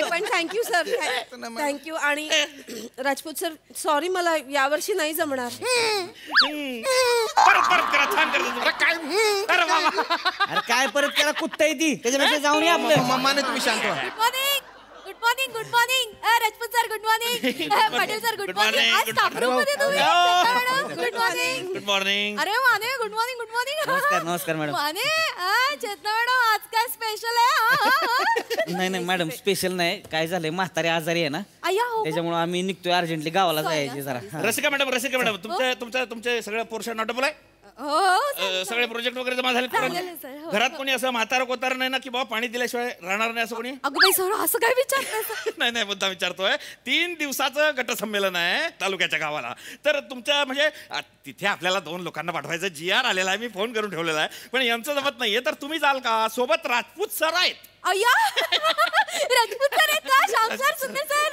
Speaker 9: पण थँक्यू सर, थँक्यू. आणि राजपूत सर सॉरी, मला यावर्षी नाही जमणार.
Speaker 10: परत करा, छान करतो.
Speaker 3: अरे काय परत करा, कुत्ता येते त्याच्यापेक्षा जाऊन या आपलं.
Speaker 15: मम्माने तुम्ही शांत व्हा.
Speaker 6: Good
Speaker 13: morning good morning Rajput sir good morning Patil sir good morning आज स्टाफ रूम मध्ये तुम्ही गुड मॉर्निंग
Speaker 10: गुड मॉर्निंग.
Speaker 13: अरे Mane good morning good morning
Speaker 3: नमस्कार नमस्कार मॅडम.
Speaker 13: माने चेतना मॅडम आज काय स्पेशल आहे
Speaker 3: नाही नाही मॅडम स्पेशल नाही, काय झालंय म्हातारी आजारी आहे ना
Speaker 13: अय्या हो
Speaker 3: त्याच्यामुळे आम्ही निघतोय अर्जंटली गावाला जायचे जरा.
Speaker 10: रसिका मॅडम तुमचे सगळं पोर्शन नॉटेबल आहे.
Speaker 13: हो
Speaker 10: सगळे प्रोजेक्ट वगैरे जमा झाले.
Speaker 13: झालेले सर, हो.
Speaker 10: घरात कोणी असं म्हातारं कोतार नाही ना की बाबा पाणी दिल्याशिवाय राहणार नाही असं कोणी?
Speaker 13: अगं बाई सर असं काय विचारताय
Speaker 10: नाही नाही मुद्दा विचारतोय. 3 दिवसाचं गटसंमेलन आहे तालुक्याच्या गावाला. तर तुमच्या म्हणजे तिथे आपल्याला 2 लोकांना पाठवायचं. GR आलेला आहे, मी फोन करून ठेवलेला आहे, पण यांचं जमत नाहीये. तर तुम्ही जाल का? सोबत राजपूत सर आहेत.
Speaker 13: अय्या राजपूत सर आहेत का? श्याम सर सुंदर सर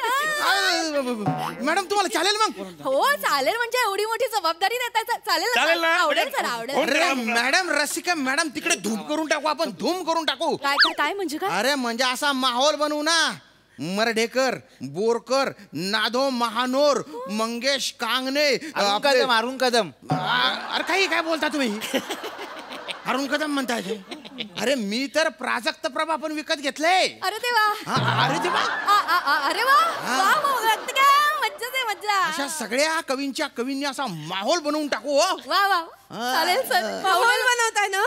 Speaker 15: मॅडम तुम्हाला चालेल मग?
Speaker 13: हो चालेल, म्हणजे एवढी मोठी जबाबदारी देता चालेल ना? आवडेल सर आवडेल.
Speaker 15: अरे मॅडम रसिका मॅडम तिकडे धूम करून टाकू आपण, धूम करून टाकू.
Speaker 13: काय काय म्हणजे काय?
Speaker 15: अरे म्हणजे असा माहोल बनवू ना. मर्ढेकर, बोरकर, नादो महानोर, मंगेश कांगणे,
Speaker 7: अरुण कदम.
Speaker 15: अरे काही काय बोलता तुम्ही? अरुण कदम म्हणताय? अरे मी तर प्राजक्त प्रभा पण विकत घेतलंय.
Speaker 13: अरे देवा.
Speaker 15: अरे देवा.
Speaker 13: अरे वा मज्जाच आहे मज्जा.
Speaker 15: अशा सगळ्या कवींनी असा माहोल बनवून टाकू.
Speaker 13: वा वा चालेल सर.
Speaker 9: माहोल बनवताय ना?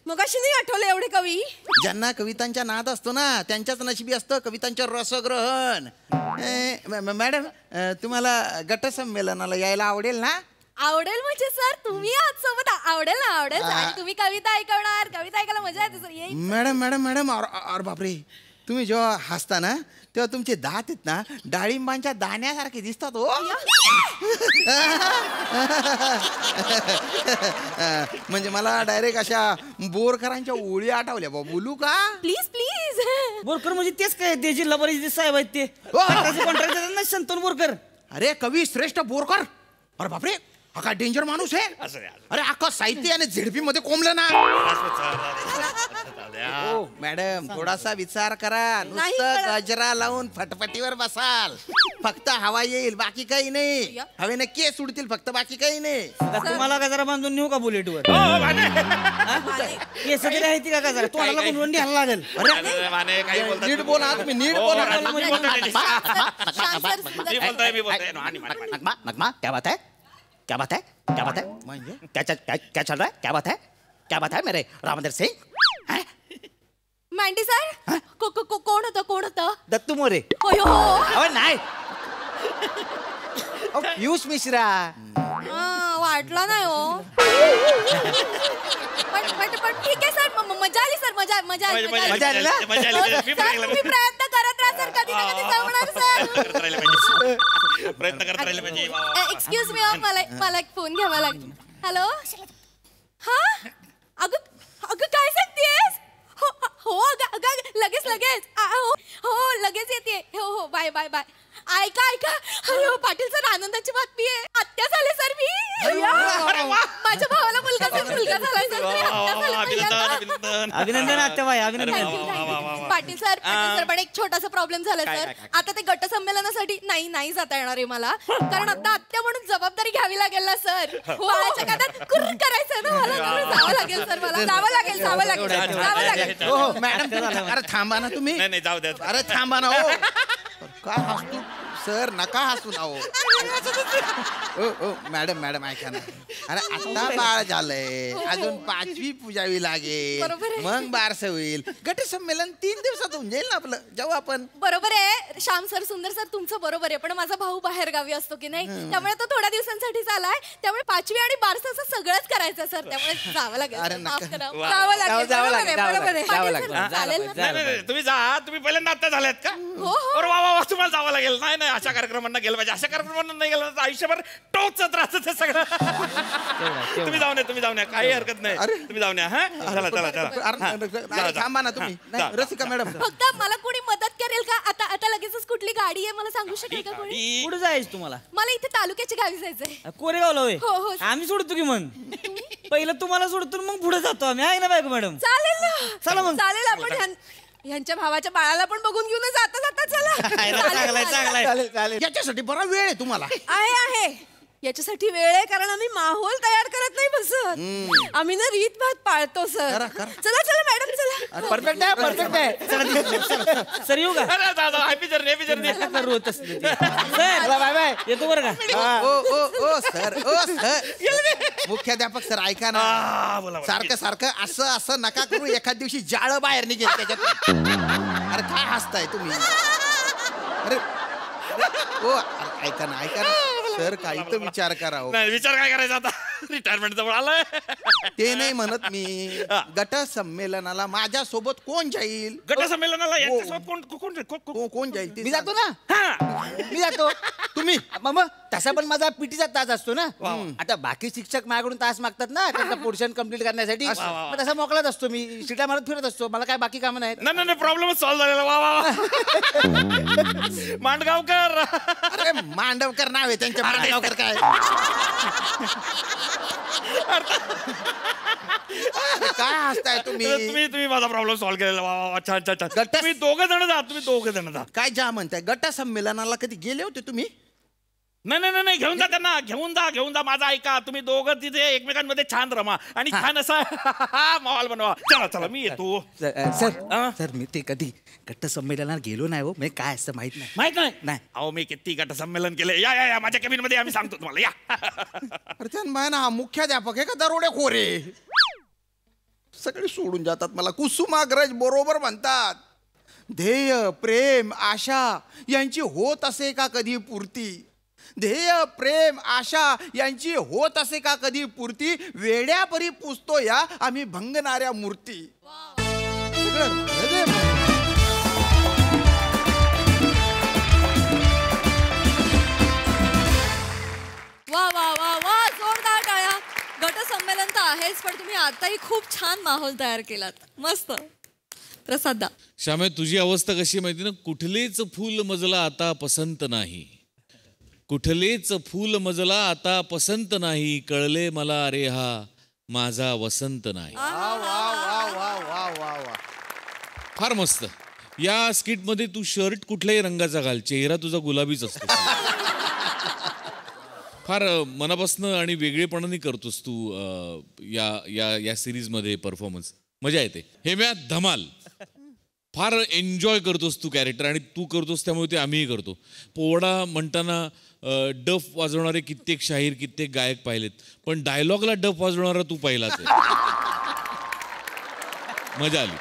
Speaker 9: मगाशी नाही आठवले एवढे कवी.
Speaker 15: ज्यांना कवितांच्या नाद असतो ना त्यांच्याच नशिबी असतं कवितांच्या रसग्रहण. मॅडम तुम्हाला गटसंमेलनाला यायला आवडेल ना?
Speaker 13: आवडेल म्हणजे सर तुम्ही आज सोबत आवडेल ना आवडेल. आणि तुम्ही कविता ऐकवणार, कविता ऐकायला मजा येते सर. येईल
Speaker 15: मॅडम मॅडम मॅडम अरे बापरे, तुम्ही जेव्हा हसता ना तेव्हा तुमचे दात आहेत ना डाळिंबांच्या दाण्यासारखे दिसतात. हो म्हणजे मला डायरेक्ट अशा बोरकरांच्या ओळी आठवल्या. बोलू का?
Speaker 13: Please please.
Speaker 3: बोरकर म्हणजे तेच काय ते जिल्हा परिषद साहेब आहेत ते कॉन्ट्रॅक्टर संतोष बोरकर.
Speaker 15: अरे कवी श्रेष्ठ बोरकर. अरे बापरे हा काय डेंजर माणूस आहे. अरे अख्खा साहित्य आणि झेडपी मध्ये कोंबलं ना. हो मॅडम थोडासा विचार करा. नुसतं गजरा लावून फटफटीवर बसाल, फक्त हवा येईल बाकी काही नाही. हवेने केस उडतील फक्त, बाकी काही नाही.
Speaker 3: तुम्हाला गजरा बांधून नेऊ का बुलेटवर? केस तरी आहे ती का गजरा? तोंडाला गुंडवून द्यायला लागेल.
Speaker 15: नीट बोला तुम्ही, नीट बोला.
Speaker 2: क्या बात है, क्या बात है, क्या बात है? क्या चल रहा है? क्या बात है, क्या बात है मेरे रामदर सिंह?
Speaker 13: मॅन्डी सर कोण होतं?
Speaker 7: दत्तू मोरे.
Speaker 13: हो
Speaker 7: नाही पियुष मिश्रा.
Speaker 13: वाटला नाही हो. पण ठीक आहे सर, मजा आली सर. मजा आली ना? तुम्ही प्रयत्न करत राहा सर, कधी ना कधी जमणार सर.
Speaker 10: प्रयत्न करत राहिले पाहिजे.
Speaker 13: एक्सक्यूज मी, मला एक फोन घ्यावा लागेल. हॅलो हा अगं काय सांगतेस? हो अगं लगेच हो लगेच येते. हो बाय बाय बाय. ऐका अरे हो पाटील सर आनंदाची बातमी आहे. आत्या झाले सर मी. माझ्या भावाला मुलगा झालाय सर.
Speaker 3: अभिनंदन आत्याबाई, अभिनंदन.
Speaker 13: पाटील सर पण एक छोटासा प्रॉब्लेम झालाय सर. आता ते गटसंमेलनासाठी नाही जाता येणार आहे मला, कारण आता आत्या म्हणून जबाबदारी घ्यावी लागेल ना सर. बाळाच्या कानात कुर्र करायचं ना मला. जावं लागेल सर, मला जावं लागेल.
Speaker 15: हो मॅडम अरे थांबा ना तुम्ही.
Speaker 10: नाही जाऊ द्या.
Speaker 15: अरे थांबा ना. हो काय हसतो सर, नका हसू ना. हो मॅडम ऐका ना. अरे आता बाळ झालंय, अजून 5वी पुजावी लागेल, मग बारसं होईल. गटसंमेलन 3 दिवसात होऊन जाईल ना आपलं, जाऊ आपण.
Speaker 13: बरोबर आहे श्याम सर, सुंदर सर, तुमचं बरोबर आहे. पण माझा भाऊ बाहेर गावी असतो की नाही, त्यामुळे तो थोड्या दिवसांसाठी आलाय. त्यामुळे 5वी आणि बारसं सगळंच करायचं सर. त्यामुळे जावं लागेल.
Speaker 10: तुम्ही जा. तुम्ही पहिल्यांदा आता झाल्यात का? वा तुम्हाला जावं लागेल. नाही अशा कार्यक्रमांना गेलं पाहिजे. अशा कार्यक्रमांना नाही गेलं तर आयुष्यभर टोचत राहतं ते सगळं. तुम्ही जाऊन या काही हरकत नाही. तुम्ही जाऊन या. हा चला.
Speaker 15: थांबा ना तुम्ही. रसिका मॅडम
Speaker 13: फक्त मला कोणी मदत करेल का? आता लगेचच कुठली गाडी आहे मला सांगू शकेल का कोणी?
Speaker 3: कुठे जायचं तुम्हाला?
Speaker 13: मला इथे तालुक्याच्या गावी जायचंय.
Speaker 3: कोरेगावला होय?
Speaker 13: हो.
Speaker 3: आम्ही सोडतो की मग. पहिलं तुम्हाला सोडतो मग पुढे जातो आम्ही. आहे ना बायको मॅडम?
Speaker 13: चालेल ना.
Speaker 3: चला मग.
Speaker 13: चालेल. आपण ह्यांच्या भावाच्या बाळाला पण बघून घेऊन जाता
Speaker 15: चालेल. याच्यासाठी बरा वेळ आहे तुम्हाला?
Speaker 9: आहे याच्यासाठी वेळ आहे, कारण आम्ही माहोल तयार करत नाही बसत. आम्ही ना रीत भात पाळतो सर. चला मॅडम चला.
Speaker 3: परफेक्ट आहे परफेक्ट आहे. सर येऊ का?
Speaker 7: Happy journey
Speaker 3: sir bye bye येतो बरं का?
Speaker 15: ओ सर मुख्याध्यापक सर ऐका ना. सारखं सारखं असं नका करू. एखाद दिवशी जाळ बाहेर निघेल त्याच्यात. अरे काय हसताय तुम्ही? अरे ओ ऐका ना सर काही तर विचार करा.
Speaker 7: विचार काय करायचा आता? रिटायरमेंट जवळ आलाय.
Speaker 15: ते नाही म्हणत मी. गट संमेलनाला माझ्या सोबत कोण जाईल?
Speaker 7: गट संमेलनाला कोण जाईल?
Speaker 3: मी जातो ना. मी जातो.
Speaker 15: तुम्ही
Speaker 3: मग तसा पण माझा पीटीचा तास असतो ना. आता बाकी शिक्षक माझ्कडून तास मागतात ना त्यांचा पोर्शन कम्प्लीट करण्यासाठी. मग तसा मोकळाच असतो मी. शिटा मारत फिरत असतो. मला काय बाकी कामं नाहीत.
Speaker 7: नाही प्रॉब्लेमच सॉल्व्ह झालेला. वा मांडगावकर.
Speaker 15: अरे मांडवकर नाव आहे त्यांच्या. मांडगावकर काय? काय हसताय तुम्ही?
Speaker 7: तुम्ही माझा प्रॉब्लेम सॉल्व्ह केलेला. वा छान. तुम्ही दोघं जण जा.
Speaker 15: काय जा म्हणताय? गट संमेलनाला कधी गेले होते तुम्ही?
Speaker 7: नाही घेऊन जा त्यांना. घेऊन जा. माझा ऐका. तुम्ही दोघं तिथे एकमेकांमध्ये छान रमा आणि छान असा माहोल बनवा. चला मी येतो.
Speaker 3: सर मी ते कधी गट संमेलनाला गेलो नाही हो. म्हणजे काय असतं माहित नाही.
Speaker 7: अहो मी किती गट संमेलन केले. या माझ्या केबिन मध्ये आम्ही सांगतो तुम्हाला. या.
Speaker 15: अरे त्यान हा मुख्याध्यापक आहे का दरोडेखोर आहे? सगळे सोडून जातात मला. कुसुमाग्रज बरोबर म्हणतात. ध्येय प्रेम आशा यांची होत असे का कधी पूर्ती? ध्येय प्रेम आशा यांची होत असे का कधी पूर्ती? वेड्यापरी पुसतो या आम्ही भंगणाऱ्या मूर्ती.
Speaker 1: वा वा वा वा जोरदार टाळ्या. गट संमेलन तर आहेच पण तुम्ही आताही खूप छान माहोल तयार केलात. मस्त. प्रसाद
Speaker 10: श्यामे तुझी अवस्था कशी माहिती ना? कुठलेच फूल मजला आता पसंत नाही. कुठलेच फूल मजला आता पसंत नाही. कळले मला अरे हा माझा वसंत नाही. फार मस्त. या स्किट मध्ये तू शर्ट कुठल्याही रंगाचा घाल, चेहरा तुझा गुलाबीच असतो. फार मनापासनं आणि वेगळेपणाने करतोस तू या सिरीज मध्ये परफॉर्मन्स. मजा येते. हेम्या धमाल. फार एन्जॉय करतोस तू कॅरेक्टर आणि तू करतोस त्यामुळे ते आम्हीही करतो. पोवाडा म्हणताना डफ वाजवणारे कित्येक शाहीर कित्येक गायक पाहिलेत पण डायलॉगला डफ वाजवणारा तू पहिलाच आहे. मजा आली.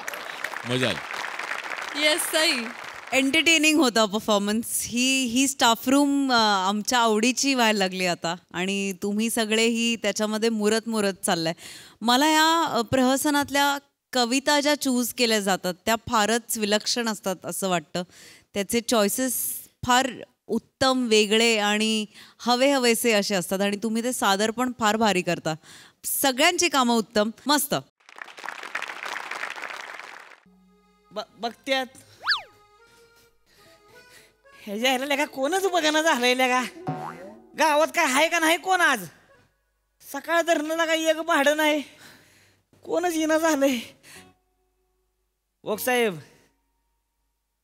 Speaker 1: येस सई.
Speaker 14: एंटरटेनिंग होता परफॉर्मन्स. ही स्टाफ रूम आमच्या आवडीची व्हायला लागली आता आणि तुम्ही सगळेही त्याच्यामध्ये मुरत चाललाय. मला या प्रहसनातल्या कविता ज्या चूज केल्या जातात त्या फारच विलक्षण असतात असं वाटतं. त्याचे चॉईसेस फार उत्तम वेगळे आणि हवेसे असे असतात आणि तुम्ही ते सादर पण फार भारी करता. सगळ्यांची कामं उत्तम. मस्त.
Speaker 3: बघत्यात ह्याच्या ह्याला का कोणच बघायला झालंय का? गावात काय आहे का नाही कोण आज? सकाळ धरणं का एक भाडं नाही. कोणच येणं झालंय. ओक साहेब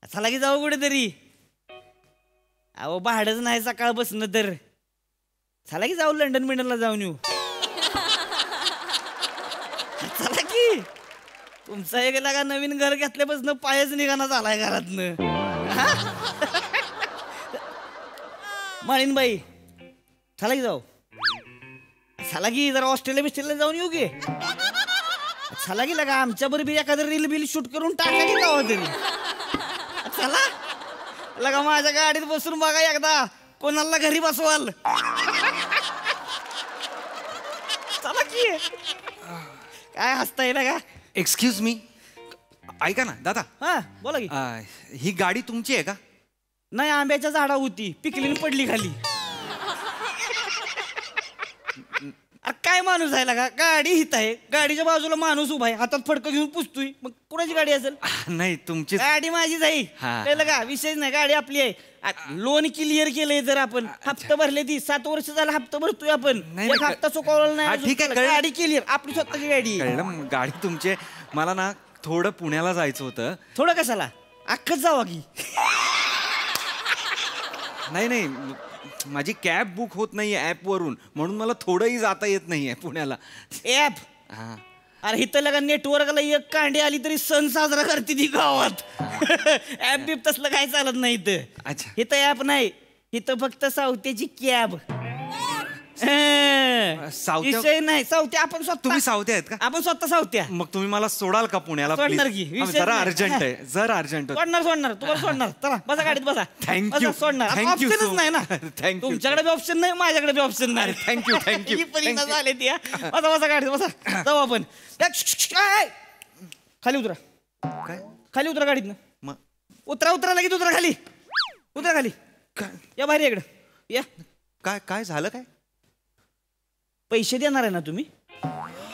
Speaker 3: चला की जाऊ कुठेतरी. अहो भाडंच नाही सकाळ बसणं तर. चला की जाऊ लंडन बिंडनला जाऊन येऊ. चला की. तुमचा एक लागा नवीन घर घेतल्यापासून पायच निघाना झालाय घरातनं. माळीनबाई चला की जाऊ. चला की जरा ऑस्ट्रेलिया जाऊन येऊ की. चला की लगा आमच्या बरोबर एखादं रील बिल शूट करून टाका की गावा तरी. चला लगा माझ्या गाडीत बसून बघा एकदा कोणाला घरी बसवाल. चला की. काय हसताय ना का?
Speaker 11: Excuse me. ऐका ना दादा.
Speaker 3: हा बोला की.
Speaker 11: ही गाडी तुमची आहे का?
Speaker 3: नाही आंब्याच्या झाडा होती पिकली पडली खाली. काय माणूस आहे का? गाडी हित आहे गाडीच्या बाजूला माणूस उभा आहे हातात फडकं घेऊन पुसतोय. मग कुणाची गाडी असेल?
Speaker 11: नाही तुमची
Speaker 3: गाडी माझीच आहे. कळलं का? विषय नाही गाडी आपली आहे. लोन क्लिअर केलंय जर आपण हप्ता भरले ती 7 वर्ष झाला हप्ता भरतोय आपण. एक हप्ता चुकवला नाही.
Speaker 11: ठीक आहे
Speaker 3: गाडी क्लिअर आपली स्वतःची गाडी.
Speaker 11: कळलं गाडी तुमची. मला ना थोडं पुण्याला जायचं होतं.
Speaker 3: थोडं कशाला अख्खच जावा की.
Speaker 11: नाही माझी कॅब बुक होत नाहीये ऍप वरून म्हणून मला थोडंही जाता येत नाहीये पुण्याला.
Speaker 3: ऍप अरे इथं लगा नेटवर्कला एक कांडी आली तरी सण साजरा करते ती गावात. ऍप बीप तसलं काय चालत नाही इथं.
Speaker 11: अच्छा.
Speaker 3: इथं ऍप नाही, इथं फक्त सावत्याची कॅब.
Speaker 11: सावत्या
Speaker 3: विषय नाही, सावत्या आपण स्वतः.
Speaker 11: तुम्ही सावत्या आहेत का?
Speaker 3: आपण स्वतः सावत्या.
Speaker 11: मग तुम्ही मला सोडाल का पुण्याला?
Speaker 3: सोडणार
Speaker 11: please?
Speaker 3: की, विषय
Speaker 11: जरा
Speaker 3: नाही.
Speaker 11: अर्जंट आहे, जरा अर्जंट.
Speaker 3: सोडणार तुम्हाला सोडणार. चला बसा गाडीत बसा.
Speaker 11: थँक्यू.
Speaker 3: सोडणार.
Speaker 11: थँक्यू
Speaker 3: ऑप्शनच नाही ना.
Speaker 11: थँक्यू.
Speaker 3: तुमच्याकडे बी ऑप्शन नाही, माझ्याकडे बी ऑप्शन नाही.
Speaker 11: Thank you thank you.
Speaker 3: ही परिणाम झाले ती. बसा बसा गाडीत बसा. जाऊ आपण. खाली उतरा.
Speaker 11: काय
Speaker 3: खाली उतरा गाडीतनं. उतरा लगेच उतरा खाली. उतरा खाली. या बाहेर इकडं या.
Speaker 11: काय झालं? काय
Speaker 3: पैसे देणार आहे ना तुम्ही?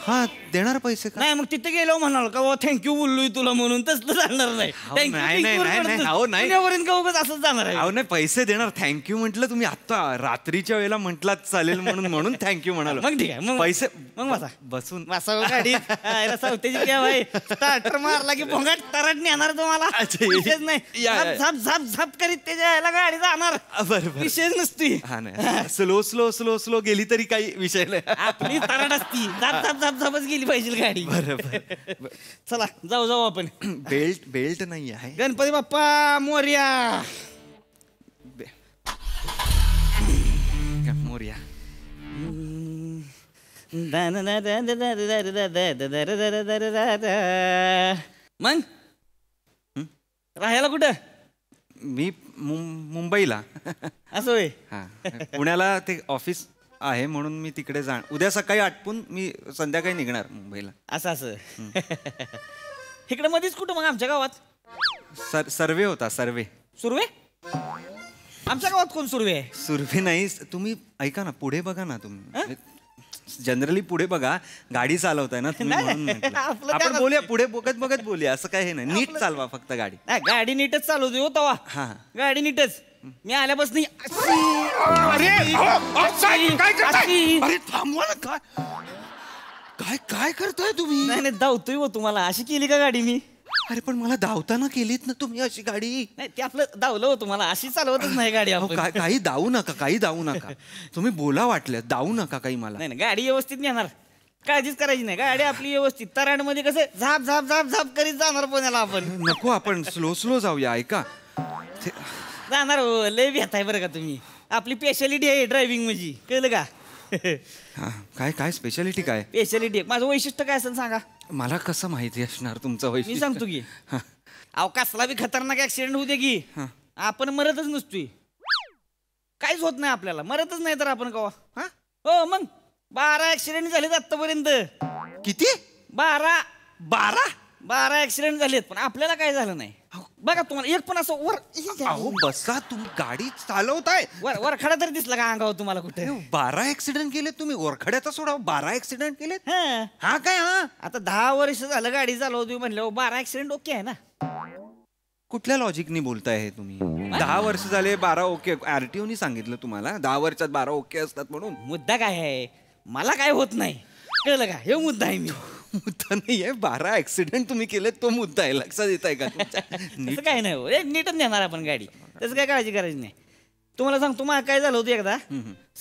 Speaker 11: हा देणार पैसे का?
Speaker 3: नाही मग तिथे गेलो म्हणाल का थँक्यू बोललोय तुला म्हणून तसलं चालणार नाही. पुण्यावरून का उगाच असंच जाणार आहे?
Speaker 11: अहो नाही पैसे देणार. थँक्यू म्हटलं तुम्ही आता रात्रीच्या वेळेला म्हटलात चालेल म्हणून थँक्यू म्हणालो.
Speaker 3: मग ठीक आहे मग
Speaker 11: पैसे
Speaker 3: मग बसा
Speaker 11: बसून
Speaker 3: बसा गाडीत. सावत्याची क्या भाई स्टार्टर मारला की भोंगाट तरट नेणार तुम्हाला. विषयच नाही. झाप झाप झाप करीत त्याच्या यायला गाडी जाणार.
Speaker 11: बरोबर
Speaker 3: विषयच नसती.
Speaker 11: हा नाही स्लो स्लो स्लो स्लो गेली तरी काही विषय नाही.
Speaker 3: आपली तरट असती. झाप झाप झाप झापच गेली पाहिजे गाडी.
Speaker 11: बरोबर.
Speaker 3: चला जाऊ आपण.
Speaker 11: बेल्ट नाही आहे.
Speaker 3: गणपती बाप्पा मोरया.
Speaker 11: मोरया.
Speaker 3: मग राहायला कुठं?
Speaker 11: मी मुंबईला.
Speaker 3: असं होय.
Speaker 11: हा पुण्याला ते ऑफिस आहे म्हणून मी तिकडे उद्या सकाळी आटपून मी संध्याकाळी निघणार मुंबईला.
Speaker 3: असं इकडे मध्येच कुठं मग आमच्या गावात
Speaker 11: सर्वे होता. सर्वे.
Speaker 3: सुर्वे? आमच्या गावात कोण सुर्वे आहे?
Speaker 11: सुर्वे नाही. तुम्ही ऐका ना पुढे बघा ना. तुम्ही जनरली पुढे बघा. गाडी चालवताय ना तुम्ही म्हणून म्हटलं. आपण बोलूया पुढे बघत बोलूया. असं काही नाही. नीट चालवा फक्त गाडी.
Speaker 3: गाडी नीटच चालवते हो तवा.
Speaker 11: हा
Speaker 3: गाडी नीटच. मी आल्यापासून
Speaker 15: काय करताय तुम्ही?
Speaker 3: नाही धावतोय हो तुम्हाला. अशी केली का गाडी मी?
Speaker 15: अरे पण मला धावताना केलीत ना तुम्ही अशी गाडी.
Speaker 3: नाही ते आपलं धावलं हो तुम्हाला. अशी चालवतच नाही गाडी.
Speaker 11: काही धावू नका. काही धावू नका. तुम्ही बोला वाटलं धावू नका काही. मला
Speaker 3: नाही गाडी व्यवस्थित नेणार. काळजीच करायची नाही. गाडी आपली व्यवस्थित. तराडमध्ये कसं झाप झाप झाप झाप करीत जाणार पुण्याला आपण.
Speaker 11: नको आपण स्लो स्लो जाऊया. ऐका
Speaker 3: जाणार हो. लय भेताय बरं का तुम्ही. आपली स्पेशालिटी आहे ड्रायव्हिंग म्हणजे. कळलं का?
Speaker 11: काय स्पेशालिटी काय?
Speaker 3: स्पेशालिटी माझं वैशिष्ट्य काय असेल सांगा.
Speaker 11: मला कसं माहिती असणार तुमचं वैशिष्ट्य?
Speaker 3: मी सांगतो की अहो कसला बी खतरनाक ऍक्सिडेंट होऊ दे की आपण मरतच नसतोय. काहीच होत नाही आपल्याला. मरतच नाही तर आपण कवा. हो मग 12 ऍक्सिडेंट झालेत आतापर्यंत.
Speaker 15: किती?
Speaker 3: 12 ऍक्सिडेंट झालेत पण आपल्याला काय झालं नाही. बघा तुम्हाला एक पण असं वर
Speaker 15: बसा तुम्ही गाडी चालवताय.
Speaker 3: वरखडा तरी दिसला का अंगावर तुम्हाला कुठे?
Speaker 15: 12 ऍक्सिडेंट केले तुम्ही. वरखड्याचा सोडा 12 ऍक्सिडेंट केले.
Speaker 3: हा काय? आता 10 वर्ष झालं गाडी चालवतो म्हणलं 12 ऍक्सिडेंट ओके आहे ना.
Speaker 11: कुठल्या लॉजिकनी बोलताय हे तुम्ही? 10 वर्ष झाले 12 ओके. आरटीओनी सांगितलं तुम्हाला 10 वर्षात 12 ओके असतात म्हणून.
Speaker 3: मुद्दा काय आहे? मला काय होत नाही. कळलं का? हे मुद्दा आहे. मी
Speaker 11: मुद्दा नाही आहे. 12 ऍक्सिडेंट तुम्ही केले तो मुद्दा आहे. लक्षात येत आहे का?
Speaker 3: तसं काय नाही हो. नीटच नेणार आपण गाडी. तसं काय काळजी करायची नाही. तुम्हाला सांगतो मला काय झालं होतं एकदा.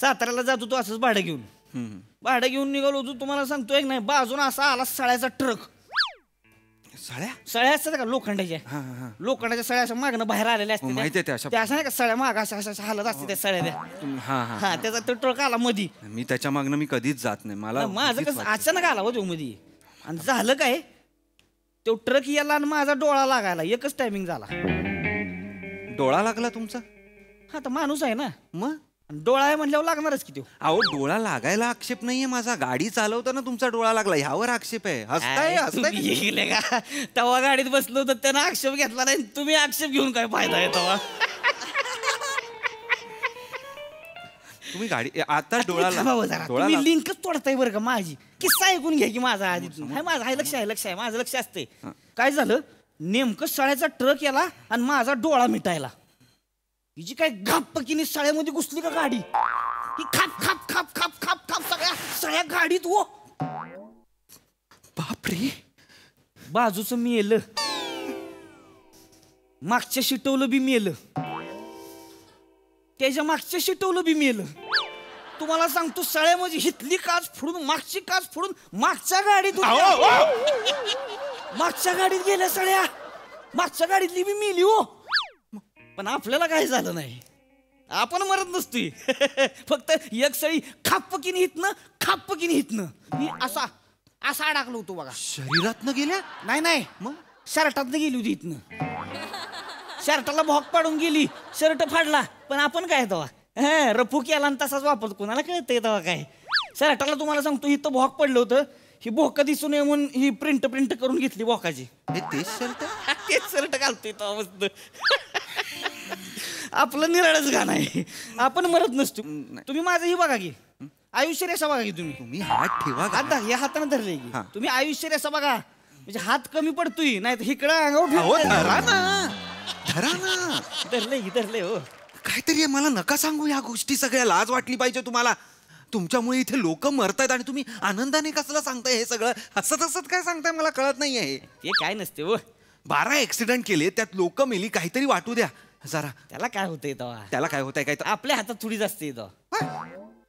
Speaker 3: साताऱ्याला जातो तो असंच भाडं घेऊन निघालो होतो. तुम्हाला सांगतो एक नाही बाजून असा आला सळ्याचा ट्रक. सळ्या असतात का लोखंडाच्या? लोखंडाच्या सळ्या अशा मागणं बाहेर आलेल्या असतात. त्या अशा नाही का सळ्या माग अशा हालत असते त्या सळ्या. हा त्याचा तो ट्रक आला मधी.
Speaker 11: मी त्याच्या मागणं मी कधीच जात नाही. मला
Speaker 3: माझं कसं अचानक आला होतो मधी. आणि झालं काय तो ट्रक याला आणि माझा डोळा लागायला एकच टायमिंग झाला.
Speaker 11: डोळा लागला तुमचा?
Speaker 3: हा तर माणूस आहे ना.
Speaker 11: मग
Speaker 3: डोळा आहे म्हणल्यावर लागणारच की तो.
Speaker 11: अहो डोळा लागायला आक्षेप नाहीये माझा. गाडी चालवताना तुमचा डोळा लागला ह्यावर आक्षेप आहे.
Speaker 3: हसताय का? तेव्हा गाडीत बसलो तर त्यानं आक्षेप घेतला नाही. तुम्ही आक्षेप घेऊन काय फायदा आहे तेव्हा?
Speaker 11: तुम्ही गाडी आता डोळा
Speaker 3: लिंकच तोडताय बरं का माझी. किस्सा ऐकून घ्या की माझा आधी. माझा लक्ष आहे माझं लक्ष असते. काय झालं नेमकं सळ्याचा ट्रक याला आणि माझा डोळा मिटायला. हिची काय घापकीने सळ्यामध्ये घुसली का गाडी. ही खाप खाप खाप खाप खाप खाप सगळ्या गाडीत हो.
Speaker 11: बापरे.
Speaker 3: बाजूचं मेलं. मागच्या शिटवलं बी मेलं. त्याच्या मागच्या शिटवलं बी मेलं. तुम्हाला सांगतो सळ्या म्हणजे हितली काच फोडून मागची काच फोडून मागच्या गाडीत मागच्या गाडीत गेल्या सळ्या. मागच्या गाडीतली मी मेली हो. पण आपल्याला काही झालं नाही. आपण मरत नसतोय. फक्त एक सळी खापकीने हितनं मी असा अडकलो होतो बघा.
Speaker 15: शरीरात न गेल्या?
Speaker 3: नाही मग शर्टातनं गेली होती इथनं. शर्टाला भोक पाडून गेली, शर्ट फाडला. पण आपण काय तेव्हा रफू केला आणि तसाच वापरतो. कोणाला कळतंय तेव्हा काय. शर्टाला तुम्हाला सांगतो इथं भोक पडलं होतं. ही भोक दिसून नये म्हणून ही प्रिंट करून घेतली भोकाची.
Speaker 15: तेच
Speaker 3: शर्ट घालतोय तेव्हा मस्त. आपलं निराळच गाणं आहे. आपण मरत नसतो. तुम्ही माझं ही बघा की आयुष्य रेषा बघा की तुम्ही
Speaker 15: हात ठेवा.
Speaker 3: आता या हाताने धरले की तुम्ही आयुष्य रेषा बघा. म्हणजे हात कमी पडतोय नाही तर इकडं धरले हो.
Speaker 11: काहीतरी मला नका सांगू या गोष्टी सगळ्या. लाज वाटली पाहिजे तुम्हाला. तुमच्यामुळे इथे लोक मरतायत आणि तुम्ही आनंदाने कसलं सांगताय हे सगळं. हसत काय सांगताय मला कळत नाहीये.
Speaker 3: ते काय नसते हो.
Speaker 11: 12 ऍक्सिडेंट केले त्यात लोक मेली. काहीतरी वाटू द्या जरा.
Speaker 3: त्याला काय होतंय तेव्हा.
Speaker 11: त्याला काय होतंय काय
Speaker 3: आपल्या हातात थोडीच असते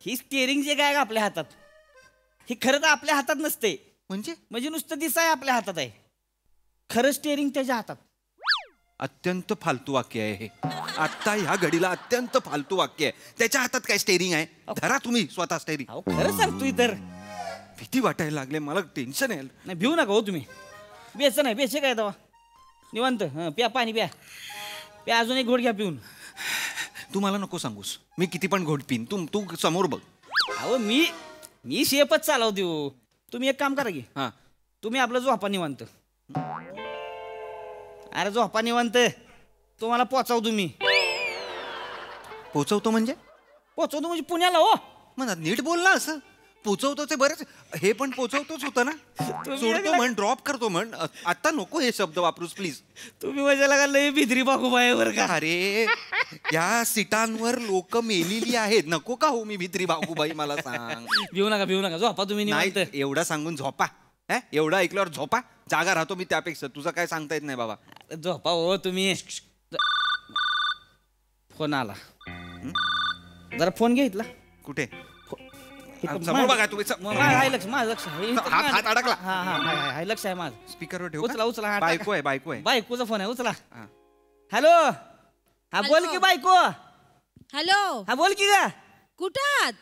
Speaker 3: ही स्टिअरिंग जे काय आपल्या हातात. ही खरं तर आपल्या हातात नसते. म्हणजे नुसतं दिसाय आपल्या हातात आहे. खरं स्टिअरिंग त्याच्या हातात.
Speaker 11: अत्यंत फालतू वाक्य आहे हे. आता ह्या घडीला अत्यंत फालतू वाक्य आहे. त्याच्या हातात काय स्टेअरिंग आहे. धरा तुम्ही स्वतः स्टेअरिंग.
Speaker 3: खरं सांगतोय तर
Speaker 11: भीती वाटायला लागले मला. टेन्शन आहे.
Speaker 3: नाही भिऊ नका हो तुम्ही. बेच नाही बेचे काय तेव्हा निवांत. प्या पाणी प्या. अजून एक घोट घ्या पिऊन.
Speaker 11: तू मला नको सांगूस. मी किती पण घोट पिन. तू समोर बघ.
Speaker 3: अहो मी शेपच चालवते हो. तुम्ही एक काम करा की तुम्ही आपलं झोपा निवांत. अरे झोपा निवांत. तुम्हाला पोचावतो मी.
Speaker 11: पोचवतो म्हणजे
Speaker 3: पुण्याला हो.
Speaker 11: मग नीट बोल ना. असं पोचवतो ते बरेच. हे पण पोचवतोच होतं ना. सोडतो म्हण ड्रॉप करतो म्हण. आता नको हे शब्द वापरूस प्लीज.
Speaker 3: तुम्ही माझ्या लागला भिद्री बागूबाईवर का.
Speaker 11: अरे या सीटांवर लोक मेलेली आहेत. नको का हो मी भित्री बागूबाई मला सांग.
Speaker 3: भिऊ नका झोपा तुम्ही निवांत.
Speaker 11: एवढं सांगून झोपा. एवढं ऐकल्यावर झोपा. जागा राहतो मी त्यापेक्षा. तुझं काय सांगता येत नाही बाबा.
Speaker 3: झोपा हो तुम्ही. फोन आला. जरा फोन घेतला.
Speaker 11: कुठे समोर बघा तुम्ही.
Speaker 3: माझं लक्ष
Speaker 11: हात अडकला.
Speaker 3: हा लक्ष आहे माझं.
Speaker 11: स्पीकरवर ठेव.
Speaker 3: उचला.
Speaker 11: बायको आहे.
Speaker 3: बायकोचा फोन आहे. उचला. हॅलो. हा बोल की बायको.
Speaker 13: हॅलो.
Speaker 3: हा बोल की गा.
Speaker 13: कुठात.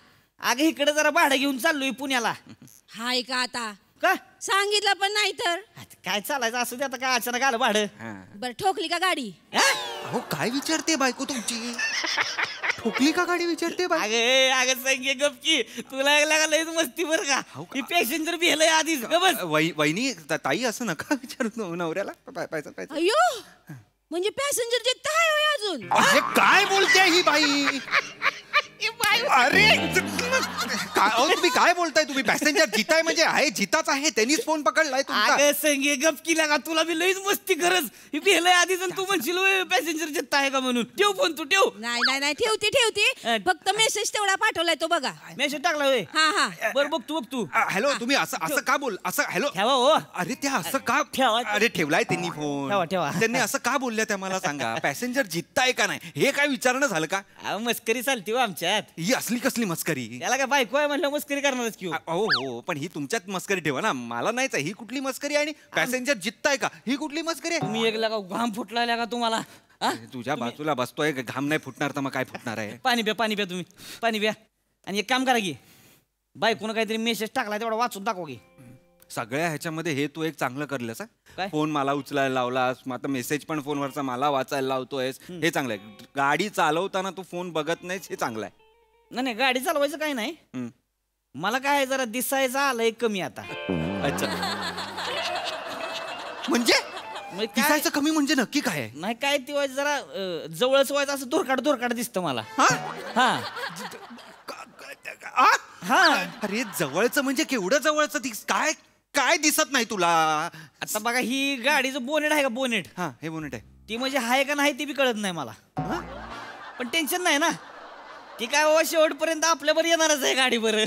Speaker 3: अगं इकडे जरा भाडं घेऊन चाललोय पुण्याला.
Speaker 13: हाय का आता
Speaker 3: का
Speaker 13: सांगितलं पण नाही तर.
Speaker 3: काय चालायचं असं ते. आता काय अचानक आलं भाडं.
Speaker 13: बरं ठोकली का गाडी.
Speaker 11: अहो काय विचारते बायको तुमची. ठोकली का गाडी विचारते.
Speaker 3: अगं संगे गपकी. तुला लागलं मस्ती बरं का. ही पॅसेंजर भेलय आधीच.
Speaker 11: वहिनी ताई असं नका विचारू नवऱ्याला.
Speaker 13: अयो म्हणजे पॅसेंजर जे आहे अजून.
Speaker 11: काय बोलते ही बाई. अरे तुम्ही काय बोलताय. तुम्ही पॅसेंजर जिताय म्हणजे आहे जिताच आहे. त्यांनीच फोन पकडलाय तुमचा.
Speaker 3: संगे गपकी लागा. तुला बी लईच मस्ती गरज. ही भेलय आधीच तू म्हणशील पॅसेंजर जिता आहे का म्हणून. ठेव फोन तू ठेव.
Speaker 13: नाही ठेवते. फक्त मेसेज तेवढा पाठवलाय तो बघा.
Speaker 3: मेसेज टाकला होय.
Speaker 13: हा
Speaker 3: बरं बघ तू.
Speaker 11: हॅलो तुम्ही असं का बोल. असं हॅलो
Speaker 3: ठेवा हो.
Speaker 11: अरे त्या असं का ठेवा. अरे ठेवलाय त्यांनी फोन.
Speaker 3: ठेवा.
Speaker 11: त्यांनी असं का बोलल्या त्या मला सांगा. पॅसेंजर जितताय का नाही हे काय विचारणं झालं का.
Speaker 3: मस्करी चालती हो आमच्यात.
Speaker 11: ही असली कसली मस्करी.
Speaker 3: त्याला काय बायको आहे म्हणलं मस्करी करणारच की.
Speaker 11: हो पण ही तुमच्यात मस्करी ठेवा ना. मला नाहीच. ही कुठली मस्करी. आणि पॅसेंजर जितताय का ही कुठली मस्करी आहे.
Speaker 3: तुम्ही एक लागा घाम फुटला का तुम्हाला.
Speaker 11: तुझ्या बाजूला बसतोय. घाम नाही फुटणार तर मग काय फुटणार आहे.
Speaker 3: पाणी प्या तुम्ही. पाणी प्या. आणि एक काम करा की बायकोनं काहीतरी मेसेज टाकला तेवढा वाचून दाखवा की.
Speaker 11: सगळ्या ह्याच्यामध्ये हे तू एक चांगलं करलंस.
Speaker 3: काय?
Speaker 11: फोन मला उचलायला लावलास. आता मेसेज पण फोनवरचा मला वाचायला लावतोयस. हे चांगलं आहे. गाडी चालवताना तू फोन बघत नाहीस हे चांगलं आहे.
Speaker 3: नाही गाडी चालवायचं काही नाही. मला काय जरा दिसायचं आलंय कमी आता.
Speaker 11: अच्छा म्हणजे दिसायचं कमी म्हणजे नक्की काय आहे.
Speaker 3: नाही काय ती व्हायचं जरा जवळच व्हायचं असं धोरकाड दिसतं मला.
Speaker 11: अरे जवळचं म्हणजे केवढं जवळचं काय दिसत नाही तुला.
Speaker 3: आता बघा ही गाडीचं बोनेट आहे का. बोनेट.
Speaker 11: हे बोनेट आहे.
Speaker 3: ती म्हणजे आहे का नाही ती बी कळत नाही मला. पण टेन्शन नाही ना. ती काय बाबा शेवटपर्यंत आपल्यावर येणारच आहे गाडी बरं.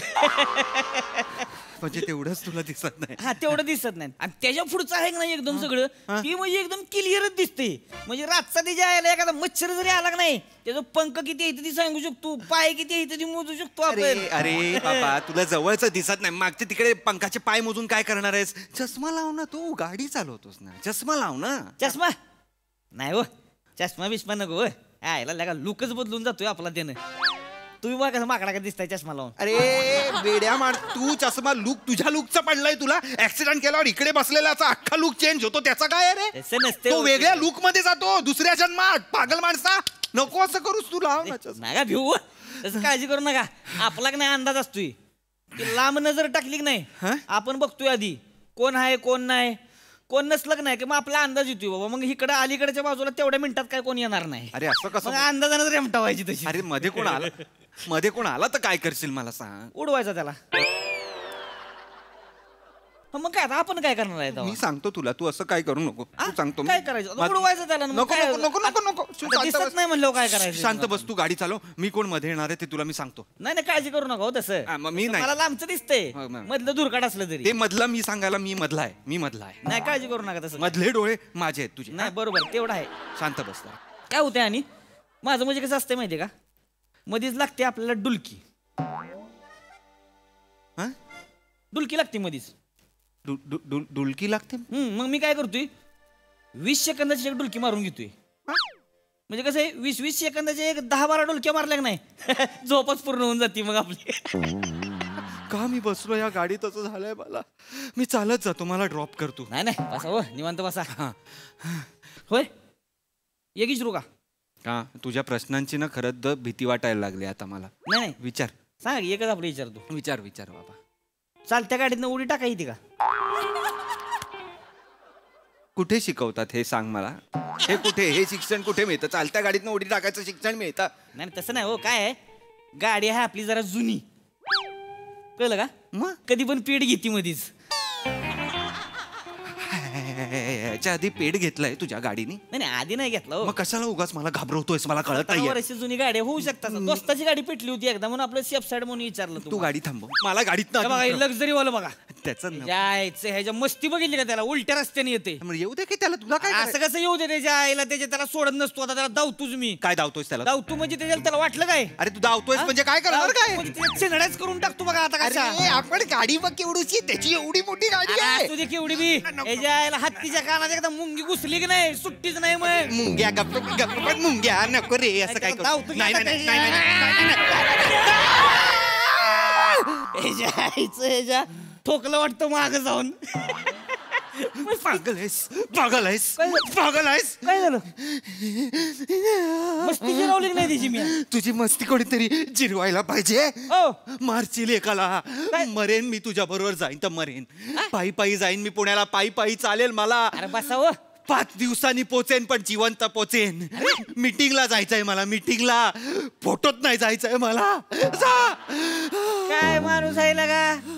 Speaker 11: म्हणजे तेवढंच तुला दिसत नाही.
Speaker 3: हा तेवढं दिसत नाही. आणि त्याच्या पुढचं आहे ना एकदम सगळं ती म्हणजे एकदम क्लिअरच दिसते. म्हणजे रातचा तिच्या आयला एखादा मच्छर जरी आला का नाही त्याचं पंख किती आहे ती सांगू शकतो, पाय किती आहे ती मोजू शकतो आपण.
Speaker 11: अरे बाबा तुला जवळच दिसत नाही, मागच्या तिकडे पंखाचे पाय मोजून काय करणार आहेस? चष्मा लाव ना, तू गाडी चालवतोस ना, चष्मा लाव ना.
Speaker 3: चष्मा नाही हो, चष्मा बिष्मा नको हो. आयला लगा लुकच बदलून जातोय आपला त्यानं. तुम्ही बघा कसं माकडा का दिसताय चष्मा लावून.
Speaker 11: अरे बेड्या मार, तू चष्मा लुक तुझ्या लुकचा पडलाय. तुला ऍक्सिडेंट केल्यावर इकडे बसलेल्याचा अख्खा लुक चेंज होतो, त्याचा काय रे? तो वेगळ्या लुक मध्ये जातो दुसऱ्या जन्मात. पागल माणसा, नको असं करूस. तू लाव
Speaker 3: नका भिऊ, तसं काळजी करू नका. आपला की नाही अंदाज असतोय की लांब नजर टाकली की नाही आपण बघतोय आधी कोण आहे कोण नाही. कोण नसलं की नाही की मग आपला अंदाज येतोय बाबा. मग इकडे अलीकडच्या बाजूला तेवढ्या मिनिटात काय कोण येणार नाही.
Speaker 11: अरे असं कसं
Speaker 3: अंदाजानं रेमटावायची तशी.
Speaker 11: अरे मध्ये कोण आला, मध्ये कोण आला तर काय करशील मला सांग?
Speaker 3: उडवायचा त्याला. मग काय आता आपण काय करणार आहे?
Speaker 11: मी सांगतो तुला, तू असं काय करू नको. तू सांगतो
Speaker 3: काय करायचं? उडवायचं त्याला.
Speaker 11: नको नको नको नको.
Speaker 3: दिसत नाही म्हणलं काय करायचं?
Speaker 11: शांत बस, तू गाडी चालव. मी कोण मध्ये येणार आहे ते तुला मी सांगतो.
Speaker 3: नाही काळजी करू नका हो तसं.
Speaker 11: मी नाही,
Speaker 3: मला लांबचं दिसतंय मधलं दुर्घट असलं तरी.
Speaker 11: ते मधलं मी सांगायला मी मधला आहे, मी मधला आहे.
Speaker 3: नाही काळजी करू नका तसं.
Speaker 11: मधले डोळे माझे आहेत तुझे.
Speaker 3: नाही बरोबर तेवढं आहे.
Speaker 11: शांत बस.
Speaker 3: काय होतंय आणि माझं म्हणजे कसं असतंय माहितीये का, मधीच लागते आपल्याला डुलकी. डुलकी लागते मधीच.
Speaker 11: डुलकी लागते?
Speaker 3: मग मी काय करतोय 20 सेकंदाची एक डुलकी मारून घेतोय. म्हणजे कसं आहे 20 सेकंदाचे एक 10-12 डुलक्या मारल्या नाही झोपच पूर्ण होऊन जाते मग आपली.
Speaker 11: का मी बसलो या गाडीत असं झालंय मला. मी चालत जातो, मला ड्रॉप करतो.
Speaker 3: नाही बसा हो, निवांत बसा. होय येगीच रू
Speaker 11: का तुझ्या प्रश्नांची ना खरंच भीती वाटायला लागली आता मला.
Speaker 3: नाही
Speaker 11: विचार.
Speaker 3: सांग एकच आपलं विचारतो.
Speaker 11: विचार विचार बाबा.
Speaker 3: चालत्या गाडीतनं उडी टाका येते का?
Speaker 11: कुठे शिकवतात हे सांग मला. हे कुठे, हे शिक्षण कुठे मिळतं? चालत्या गाडीतनं उडी टाकायचं शिक्षण मिळतं?
Speaker 3: नाही तसं नाही हो. काय आहे गाडी आहे आपली जरा जुनी, कळलं का? मग कधी पण पेड घेते मधीच.
Speaker 11: याच्या आधी पेड घेतलाय तुझ्या गाडीने?
Speaker 3: नाही आधी नाही घेतला.
Speaker 11: मग कशाला उगाच मला घाबरवतोयस? मला कळत नाही.
Speaker 3: वर्षी जुनी गाडी होऊ शकतात. दोस्ताची गाडी पेटली होती एकदा म्हणून आपलं सेफ साईड म्हणून विचारलं.
Speaker 11: तू गाडी थांबव, मला गाडीत
Speaker 3: लक्झरी वाला बघा
Speaker 11: त्याचं
Speaker 3: ह्याच्या मस्ती बघितली का? त्याला उलट्या रस्त्याने येते.
Speaker 11: येऊ दे की त्याला. तुला काय
Speaker 3: असं कसं येऊ दे? त्याच्या आईला त्याला सोडत नसतो. आता त्याला धावतोच मी.
Speaker 11: काय धावतोयस त्याला?
Speaker 3: धावतो म्हणजे त्याला वाटलं काय?
Speaker 11: अरे तू धावतोयस म्हणजे काय करणार? काय
Speaker 3: चिंगड्याच करून टाकतो बघा आता. कशा
Speaker 11: आपण गाडी बघ केवढीची, त्याची एवढी मोठी गाडी आहे.
Speaker 3: तुझी केवढी बी याच्या आईला हत्तीच्या कानात एकदा मुंगी घुसली की नाही सुट्टीच नाही. मग
Speaker 11: मुंग्या गप्प गप्प मुंग्या नको रे असं काय.
Speaker 3: ह्याच्या ठोकलं वाटतं माग जाऊन.
Speaker 11: पागल आहेस, पागल आहेस, पागल आहेस.
Speaker 3: काय झालं? मस्ती जिरवली नाही तिची मी.
Speaker 11: तुझी मस्ती कोणीतरी जिरवायला पाहिजे. मारशील एकाला. मरेन मी तुझ्या बरोबर, जाईन तर मरेन. पायी पायी जाईन मी पुण्याला, पायी पायी चालेल मला.
Speaker 3: अरे बसावं.
Speaker 11: 5 दिवसांनी पोचेन पण जिवंत पोचेन. मीटिंगला जायचंय मला, मीटिंगला. फोटोत नाही जायचंय मला.
Speaker 3: काय माणूस आहे का?